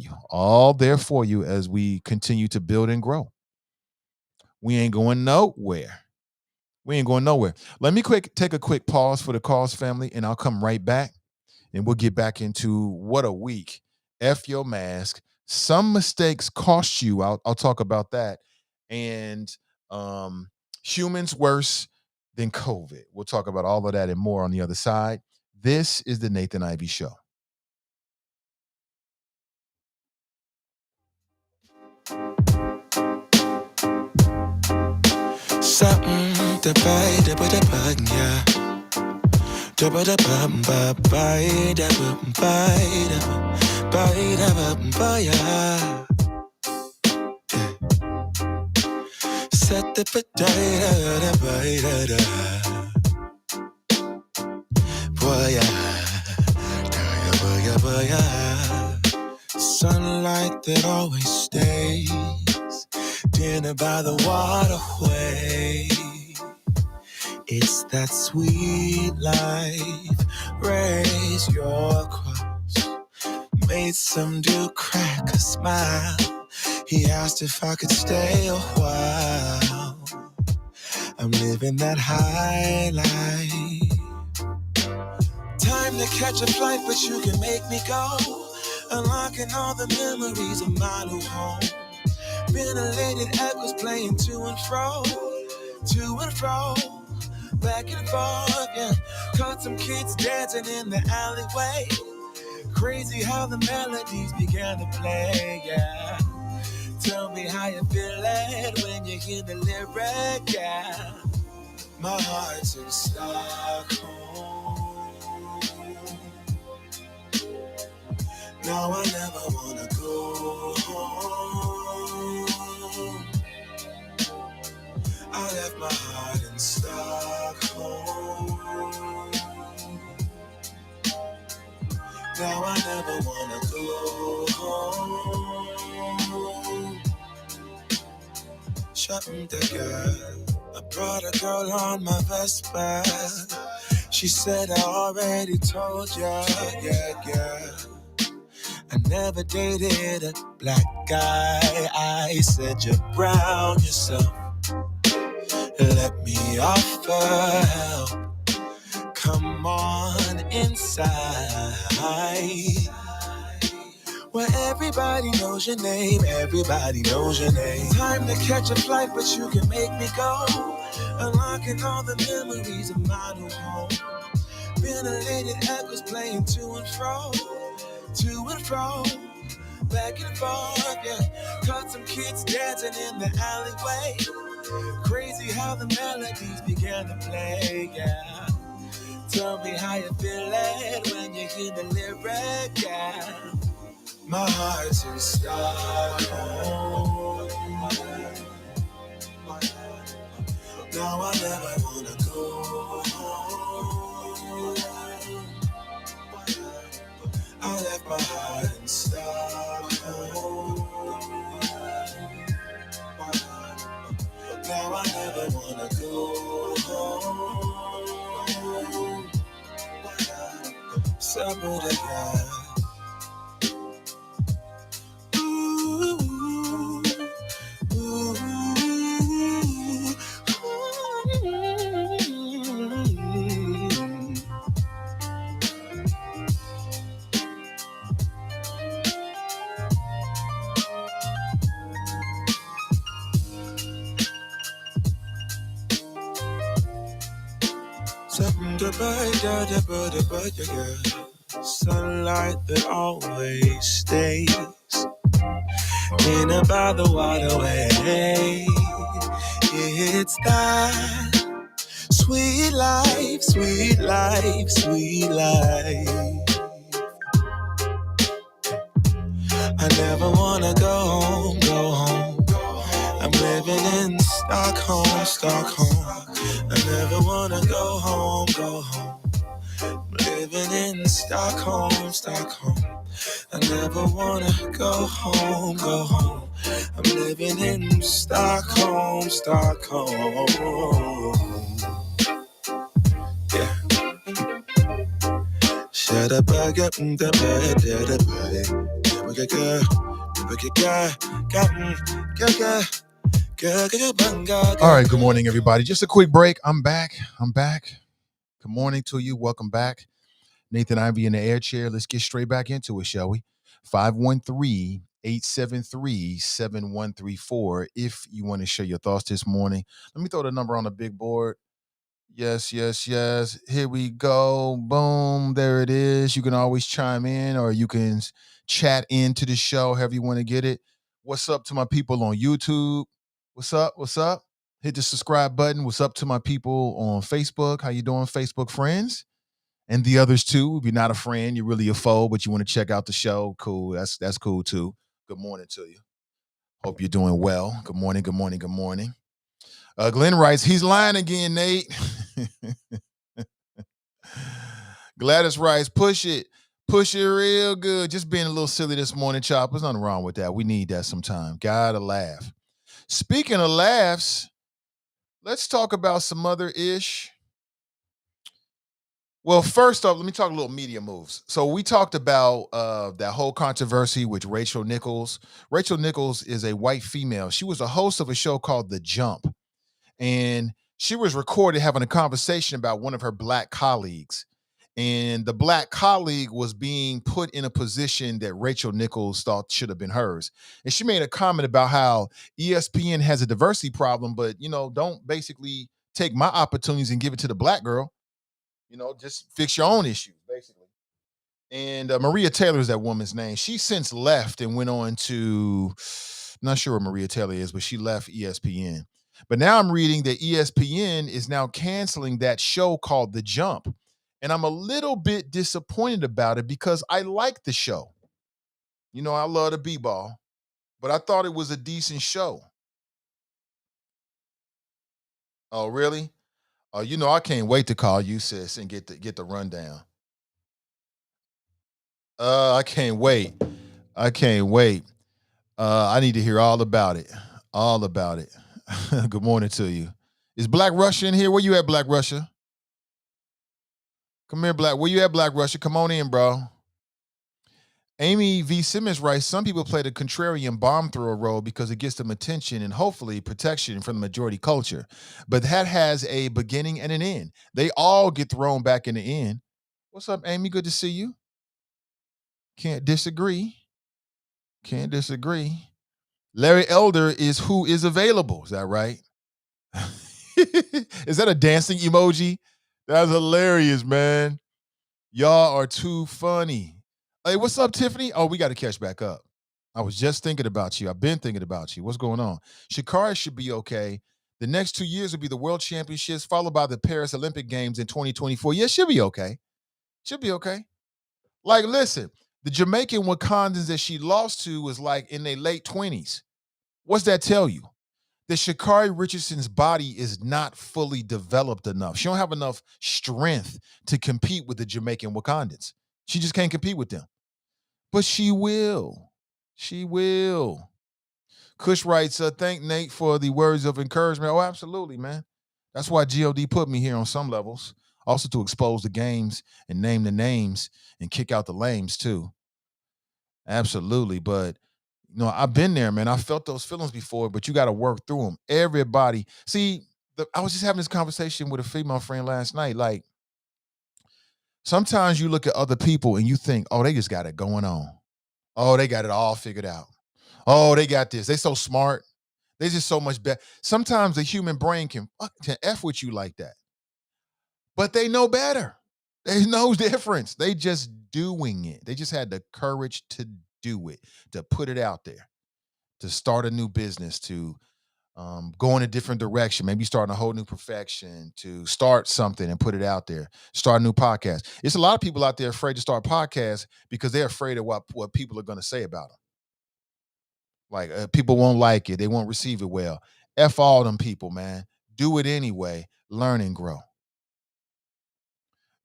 you as we continue to build and grow. We ain't going nowhere. Let me take a quick pause for the calls, family, and I'll come right back, and we'll get back into what a week. F your mask. Some mistakes cost you. I'll talk about that. And humans worse than COVID. We'll talk about all of that and more on the other side. This is the Nathan Ivey Show. Something to buy, yeah. Set the potato, boy, sunlight that always stays, dinner by the waterway. It's that sweet life. Raise your cross. Made some dude crack a smile. He asked if I could stay a while. I'm living that high life. Time to catch a flight, but you can make me go. Unlocking all the memories of my new home. Ventilated echoes playing to and fro, back and forth, yeah. Caught some kids dancing in the alleyway. Crazy how the melodies began to play, yeah. Tell me how you feel it when you hear the lyric, yeah. My heart's in Stockholm. Now I never wanna go home. I left my heart in Stockholm. Now I never wanna go home. Shopping the girl, I brought a girl on my Vespa. She said I already told ya, yeah. I never dated a black guy. I said you're brown yourself. Let me offer help. Come on inside. Where everybody knows your name, everybody knows your name. Time to catch a flight, but you can make me go. Unlocking all the memories of my new home. Ventilated echoes playing to and fro, back and forth, yeah. Caught some kids dancing in the alleyway. Crazy how the melodies began to play, yeah. Tell me how you feel it when you hear the lyric, yeah. My heart's in Stockholm. Now I never wanna go home. I left my heart in Stockholm. Now I never wanna go home. Superlative. Sunlight that always stays in and by the waterway. It's that sweet life, sweet life, sweet life. I never wanna go home, go home. I'm living in Stockholm, Stockholm. I never wanna go home, go home. Living in Stockholm, Stockholm. I never wanna go home, go home. I'm living in Stockholm, Stockholm. Yeah. Shut up, I got the bed, All right, good morning, everybody. Just a quick break. I'm back. Good morning to you. Welcome back. Nathan Ivey in the air chair. Let's get straight back into it, shall we? 513-873-7134 if you want to share your thoughts this morning. Let me throw the number on the big board. Yes. Here we go. Boom. There it is. You can always chime in or you can chat into the show, however you want to get it. What's up to my people on YouTube? What's up? Hit the subscribe button. What's up to my people on Facebook? How you doing, Facebook friends? And the others too. If you're not a friend, you're really a foe, but you want to check out the show, cool. That's cool too. Good morning to you. Hope you're doing well. Good morning. Glenn writes, he's lying again, Nate. Gladys writes, push it real good. Just being a little silly this morning, Chop. There's nothing wrong with that. We need that sometime. Gotta laugh. Speaking of laughs, let's talk about some other ish. Well, first off, let me talk a little media moves. So we talked about that whole controversy with Rachel Nichols. Rachel Nichols is a white female. She was a host of a show called The Jump. And she was recorded having a conversation about one of her black colleagues. And the black colleague was being put in a position that Rachel Nichols thought should have been hers. And she made a comment about how ESPN has a diversity problem, but don't basically take my opportunities and give it to the black girl. Just fix your own issues, basically. And Maria Taylor is that woman's name. She since left and went on to, I'm not sure what Maria Taylor is, but she left ESPN. But now I'm reading that ESPN is now canceling that show called The Jump. And I'm a little bit disappointed about it because I like the show. I love the b-ball, but I thought it was a decent show. Oh, really? Oh, I can't wait to call you, sis, and get the rundown. I can't wait. I can't wait. I need to hear all about it. All about it. Good morning to you. Is Black Russia in here? Where you at, Black Russia? Come here, Black. Where you at, Black Russia? Come on in, bro. Amy V. Simmons writes, some people play the contrarian bomb thrower role because it gets them attention and hopefully protection from the majority culture. But that has a beginning and an end. They all get thrown back in the end. What's up, Amy? Good to see you. Can't disagree. Can't disagree. Larry Elder is who is available. Is that right? Is that a dancing emoji? That's hilarious, man. Y'all are too funny. Hey, what's up, Tiffany? Oh, we got to catch back up. I was just thinking about you. I've been thinking about you. What's going on? Shikari should be okay. The next 2 years will be the World Championships, followed by the Paris Olympic Games in 2024. Yeah, she'll be okay. She'll be okay. Like, listen, the Jamaican Wakandans that she lost to was like in their late 20s. What's that tell you? That Sha'Carri Richardson's body is not fully developed enough. She don't have enough strength to compete with the Jamaican Wakandans. She just can't compete with them. But she will. She will. Kush writes, thank Nate for the words of encouragement. Oh, absolutely, man. That's why GOD put me here on some levels. Also to expose the games and name the names and kick out the lames too. Absolutely. But I've been there, man. I felt those feelings before, but you got to work through them. Everybody. See, I was just having this conversation with a female friend last night. Like, sometimes you look at other people and you think, oh, they just got it going on. Oh, they got it all figured out. Oh, they got this. They so smart. They just so much better. Sometimes the human brain can F with you like that. But they know better. There's no difference. They just doing it. They just had the courage to do it, to put it out there, to start a new business, to go in a different direction, maybe starting a whole new profession, to start something and put it out there, start a new podcast. It's a lot of people out there afraid to start podcasts because they're afraid of what people are going to say about them. Like, people won't like it. They won't receive it well. F all them people, man. Do it anyway. Learn and grow.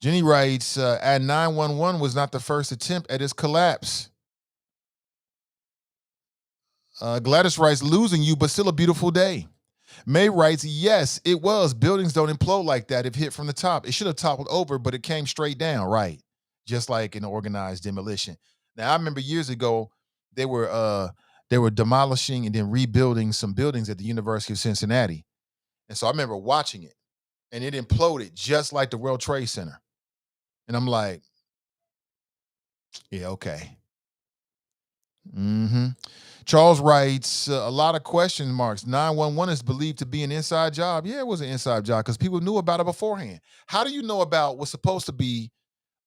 Jenny writes, at 911 was not the first attempt at its collapse. Gladys writes, losing you, but still a beautiful day. May writes, yes, it was. Buildings don't implode like that if hit from the top. It should have toppled over, but it came straight down, right? Just like an organized demolition. Now, I remember years ago, they were demolishing and then rebuilding some buildings at the University of Cincinnati. And so I remember watching it, and it imploded just like the World Trade Center. And I'm like, yeah, okay. Mm-hmm. Charles writes, a lot of question marks. 911 is believed to be an inside job. Yeah, it was an inside job because people knew about it beforehand. How do you know about what's supposed to be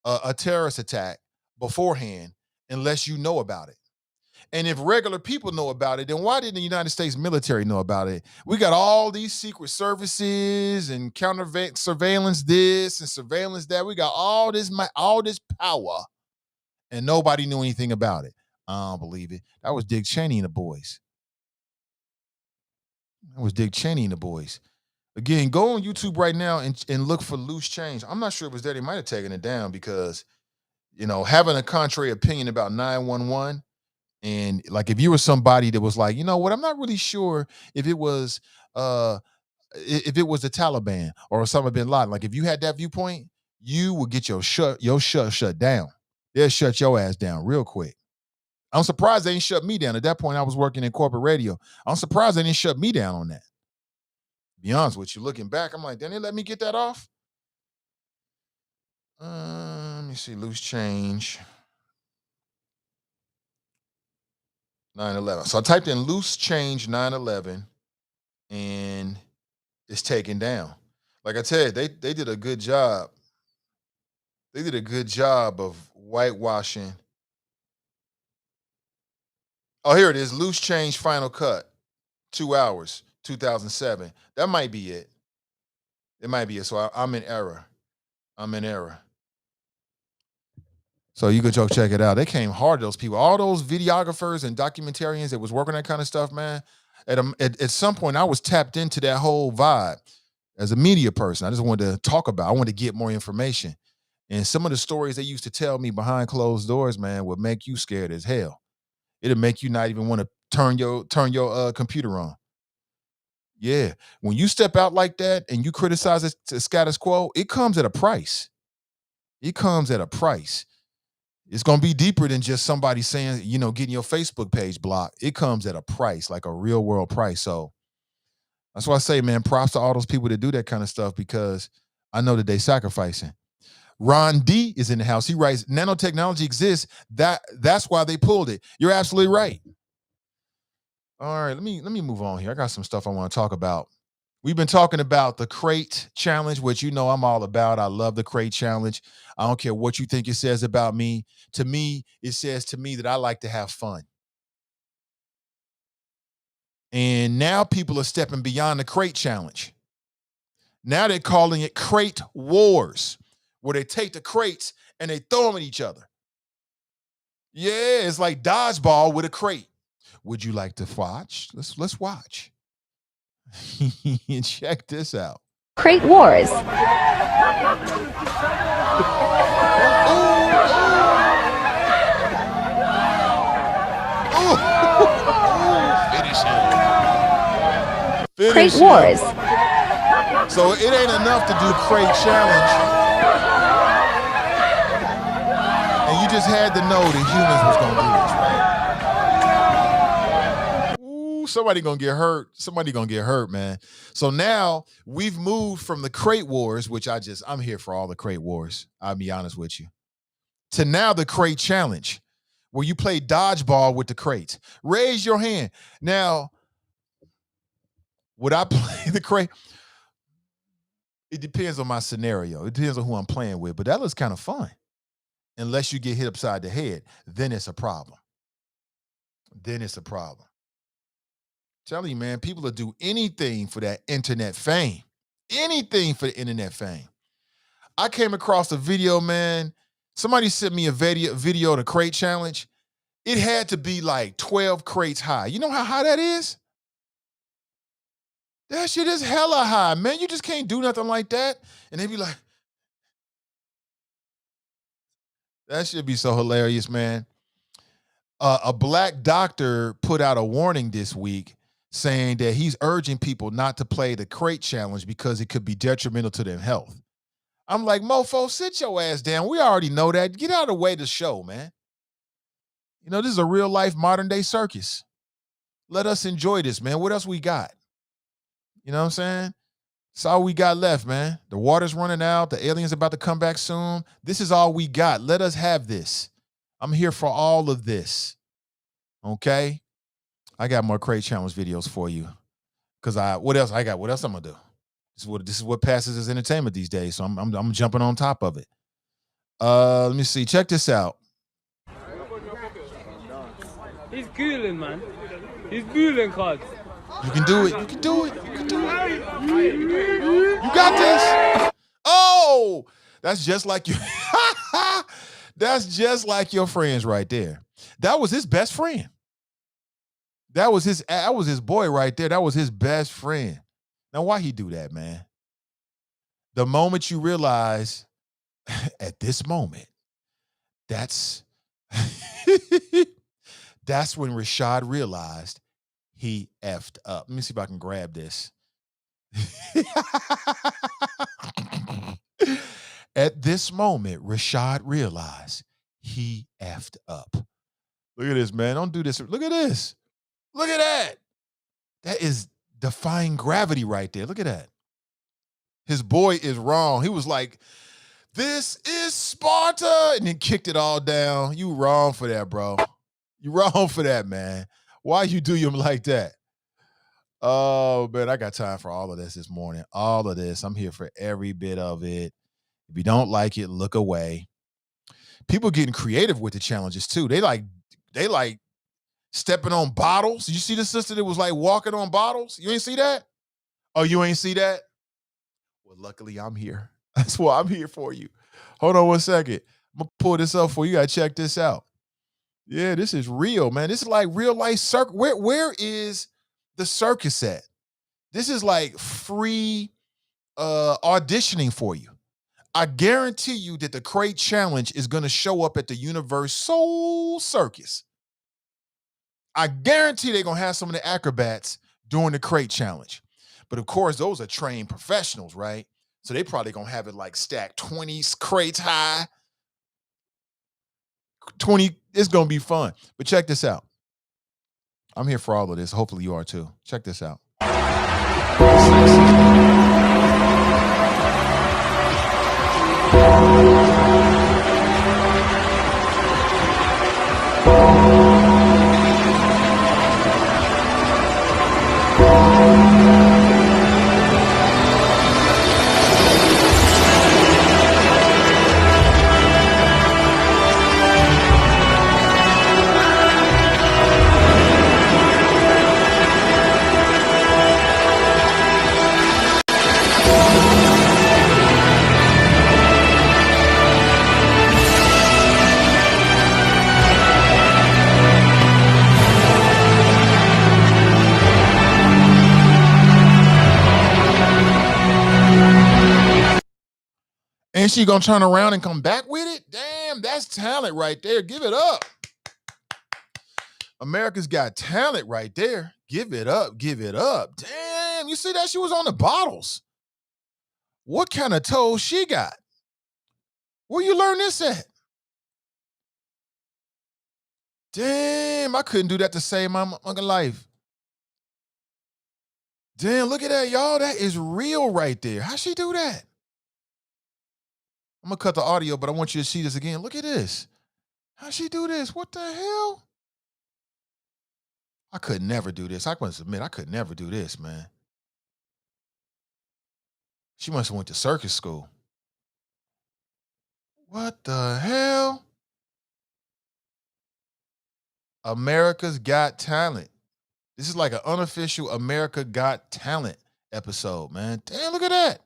a terrorist attack beforehand unless you know about it? And if regular people know about it, then why didn't the United States military know about it? We got all these secret services and counter surveillance this and surveillance that. We got all this power, and nobody knew anything about it. I don't believe it. That was Dick Cheney and the boys. Again, go on YouTube right now and look for Loose Change. I'm not sure it was there. They might have taken it down because, having a contrary opinion about 911. And like, if you were somebody that was like, you know what, I'm not really sure if it was the Taliban or Osama bin Laden. Like, if you had that viewpoint, you would get your shut down. They'll shut your ass down real quick. I'm surprised they didn't shut me down. At that point, I was working in corporate radio. I'm surprised they didn't shut me down on that. Be honest with you, looking back, I'm like, didn't they let me get that off? me see, loose change. 9/11. So I typed in loose change 9/11 and it's taken down. Like I said, they did a good job. They did a good job of whitewashing. Oh, here it is. Loose change final cut. 2 hours, 2007. That might be it. It might be it. So I'm in error. I'm in error. So you could go check it out. They came hard, those people. All those videographers and documentarians that was working that kind of stuff, man. At some point, I was tapped into that whole vibe as a media person. I just wanted to talk about. I wanted to get more information. And some of the stories they used to tell me behind closed doors, man, would make you scared as hell. It'll make you not even want to turn your computer on. Yeah, when you step out like that and you criticize the status quo, it comes at a price. It comes at a price. It's gonna be deeper than just somebody saying, getting your Facebook page blocked. It comes at a price, like a real world price. So that's why I say, man, props to all those people that do that kind of stuff because I know that they sacrificing. Ron D is in the house. He writes, nanotechnology exists. That's why they pulled it. You're absolutely right. All right, let me move on here. I got some stuff I want to talk about. We've been talking about the crate challenge, which I'm all about. I love the crate challenge. I don't care what you think it says about me. To me, it says to me that I like to have fun. And now people are stepping beyond the crate challenge. Now they're calling it crate wars, where they take the crates and they throw them at each other. Yeah, it's like dodgeball with a crate. Would you like to watch? Let's watch. Check this out. Crate wars. Finish Crate wars. So it ain't enough to do crate challenge. And you just had to know that humans was gonna do this, right? Ooh, somebody gonna get hurt. Somebody gonna get hurt, man. So now we've moved from the crate wars, which I'm here for all the crate wars. I'll be honest with you. To now the crate challenge, where you play dodgeball with the crates. Raise your hand. Now, would I play the crate? It depends on my scenario. It depends on who I'm playing with, but that looks kind of fun. Unless you get hit upside the head, then it's a problem. Then it's a problem. Telling you, man, people will do anything for that internet fame. Anything for the internet fame. I came across a video, man. Somebody sent me a video of the crate challenge. It had to be like 12 crates high. You know how high that is? That shit is hella high, man. You just can't do nothing like that. And they be like, that should be so hilarious, man. A black doctor put out a warning this week saying that he's urging people not to play the crate challenge because it could be detrimental to their health. I'm like, mofo, sit your ass down. We already know that. Get out of the way to show, man. This is a real life modern day circus. Let us enjoy this, man. What else we got? You know what I'm saying? It's all we got left, man. The water's running out. The aliens about to come back soon. This is all we got. Let us have this. I'm here for all of this. Okay? I got more crate challenge videos for you. Cause what else I got? What else I'm gonna do? This is what passes as entertainment these days. So I'm jumping on top of it. Let me see. Check this out. He's cooling, man. He's cooling, cuz. You can do it. You can do it. You can do it. You got this. Oh, that's just like you. That's just like your friends right there. That was his best friend. That was his boy right there. That was his best friend. Now, why he do that, man? The moment you realize, at this moment, that's that's when Rashad realized he effed up. Let me see if I can grab this. At this moment, Rashad realized he effed up. Look at this, man. Don't do this. Look at this. Look at that. That is defying gravity right there. Look at that. His boy is wrong. He was like, This is Sparta. And then kicked it all down. You wrong for that, bro. You wrong for that, man. Why you do him like that? Oh, man, I got time for all of this morning. All of this. I'm here for every bit of it. If you don't like it, look away. People getting creative with the challenges, too. They like stepping on bottles. You see the sister that was like walking on bottles? You ain't see that? Oh, you ain't see that? Well, luckily I'm here. That's why I'm here for you. Hold on one second. I'm going to pull this up for you. You got to check this out. Yeah, this is real, man. This is like real life circus. Where is the circus at? This is like free auditioning for you. I guarantee you that the Crate Challenge is going to show up at the Universal Circus. I guarantee they're going to have some of the acrobats during the Crate Challenge. But of course, those are trained professionals, right? So they probably going to have it like stacked 20 crates high. 20, it's going to be fun. But check this out. I'm here for all of this. Hopefully you are too. Check this out. And she gonna turn around and come back with it? Damn, that's talent right there. Give it up. America's Got Talent right there. Give it up. Give it up. Damn, you see that? She was on the bottles. What kind of toes she got? Where you learn this at? Damn, I couldn't do that to save my fucking life. Damn, look at that, y'all. That is real right there. How'd she do that? I'm gonna cut the audio, but I want you to see this again. Look at this. How'd she do this? What the hell? I could never do this. I must admit, I could never do this, man. She must have went to circus school. What the hell? America's Got Talent. This is like an unofficial America Got Talent episode, man. Damn, look at that.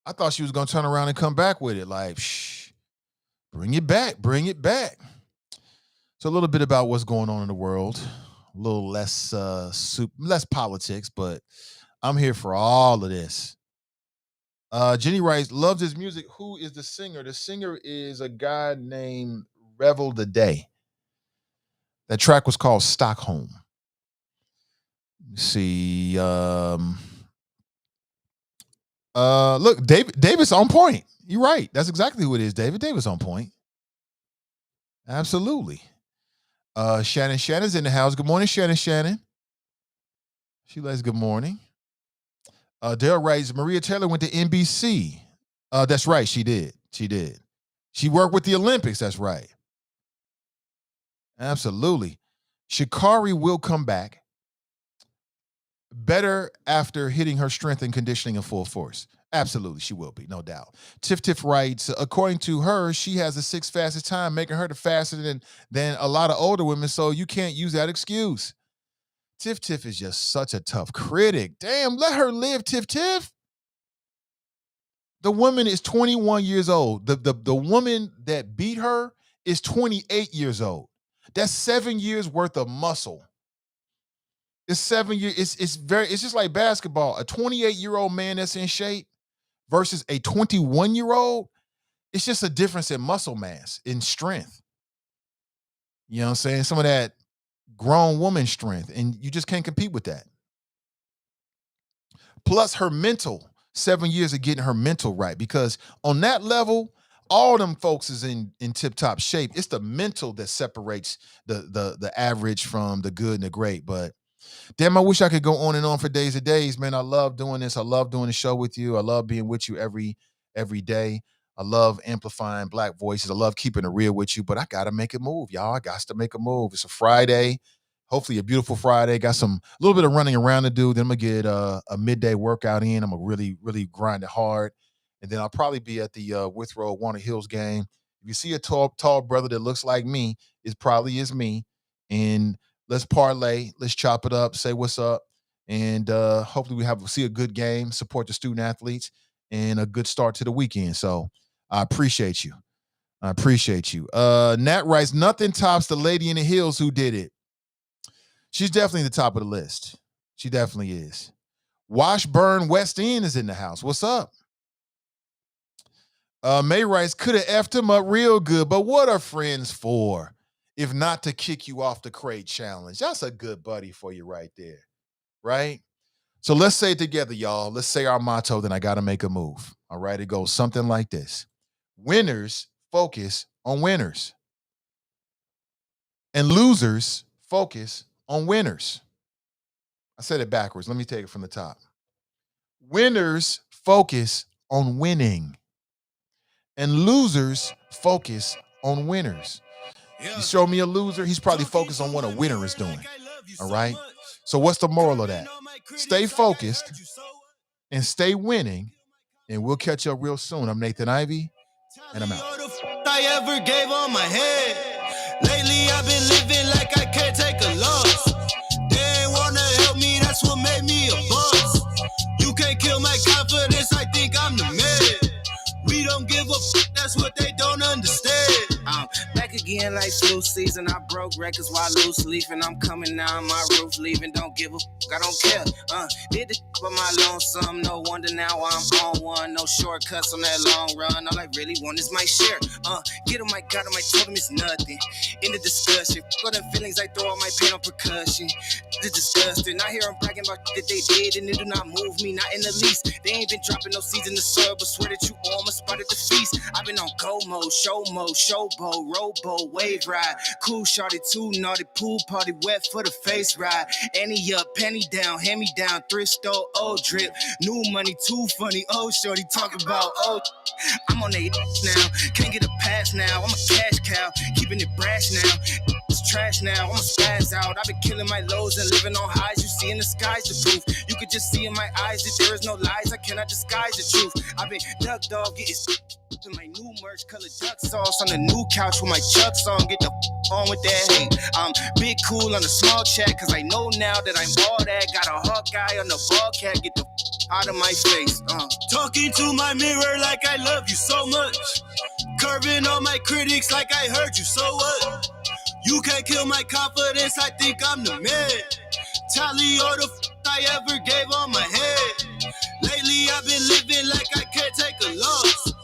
I thought she was going to turn around and come back with it. Like, shh, bring it back, bring it back. So a little bit about what's going on in the world. A little less less politics, but I'm here for all of this. Jenny writes, loves his music. Who is the singer? The singer is a guy named Revel the Day. That track was called Stockholm. Let's see. Look, David's on point. You're right. That's exactly who it is, David. David's on point. Absolutely. Shannon's in the house. Good morning, Shannon. She lays good morning. Dale writes, Maria Taylor went to NBC. That's right. She did. She worked with the Olympics. That's right. Absolutely. Sha'Carri will come back better after hitting her strength and conditioning in full force. Absolutely, she will be, no doubt. Tiff writes, according to her, she has the sixth fastest time, making her the faster than a lot of older women, so you can't use that excuse. Tiff is just such a tough critic. Damn, let her live, Tiff. The woman is 21 years old. The woman that beat her is 28 years old. That's 7 years worth of muscle. It's 7 years. It's just like basketball. A 28-year-old man that's in shape versus a 21-year-old. It's just a difference in muscle mass, in strength. You know what I'm saying? Some of that grown woman strength, and you just can't compete with that. Plus her mental, 7 years of getting her mental right, because on that level, all them folks is in tip-top shape. It's the mental that separates the average from the good and the great. But damn, I wish I could go on and on for days and days, man. I love doing this. I love doing the show with you. I love being with you every day. I love amplifying Black voices. I love keeping it real with you, but I got to make a move, y'all. I got to make a move. It's a Friday. Hopefully a beautiful Friday. Got a little bit of running around to do. Then I'm going to get a midday workout in. I'm going to really, really grind it hard. And then I'll probably be at the Withrow Warner Hills game. If you see a tall brother that looks like me, it probably is me. And let's parlay. Let's chop it up. Say what's up. And hopefully we see a good game. Support the student athletes and a good start to the weekend. So I appreciate you. Nat writes, nothing tops the lady in the hills who did it. She's definitely the top of the list. She definitely is. Washburn West End is in the house. What's up? May writes, could have effed him up real good, but what are friends for if not to kick you off the crate challenge? That's a good buddy for you right there, right? So let's say it together, y'all. Let's say our motto, then I got to make a move. All right, it goes something like this. Winners focus on winners. And losers focus on winners. I said it backwards. Let me take it from the top. Winners focus on winning. And losers focus on winners. You show me a loser, he's probably focused on what a winner is doing. All right? So what's the moral of that? Stay focused and stay winning, and we'll catch up real soon. I'm Nathan Ivey, and I'm out. I ever gave on my head. Lately I've been living like I can't take a loss. They ain't wanna help me, that's what made me a boss. You can't kill my confidence, I think I'm the man. We don't give a that's what they don't understand. I'm back again like flu season. I broke records while loose leafing. I'm coming down my roof, leaving. Don't give a I don't care. Did the for my lonesome. No wonder now I'm on one. No shortcuts on that long run. All I really want is my share. Get on my God, on my totem is nothing. In the discussion, for them feelings I throw all my pain on percussion. The disgusting. I hear them bragging about that they did, and it do not move me, not in the least. They ain't been dropping no seeds in the soil, but swear that you almost spotted the feast. I've been on go mode, showboat, rowboat, wave ride. Cool shorty, too naughty, pool party, wet for the face ride. Annie up, penny down, hand me down, thrift store, old drip. New money, too funny, old shorty, talking about old. I'm on they now, can't get a pass now. I'm a cash cow, keeping it brash now. It's trash now, I'm a spaz out. I've been killing my lows and living on highs. You see in the skies the proof. You could just see in my eyes that there is no lies. I cannot disguise the truth. I've been duck dog, getting my new merch, color duck sauce on the new couch with my Chucks on. Get the on with that hate. I'm big cool on the small chat, cause I know now that I'm all that. Got a hawk guy on the ball cat. Get the out of my face. Talking to my mirror like I love you so much. Curving on my critics like I heard you, so what? You can't kill my confidence, I think I'm the man. Tally all the I ever gave on my head. Lately I've been living like I can't take a loss.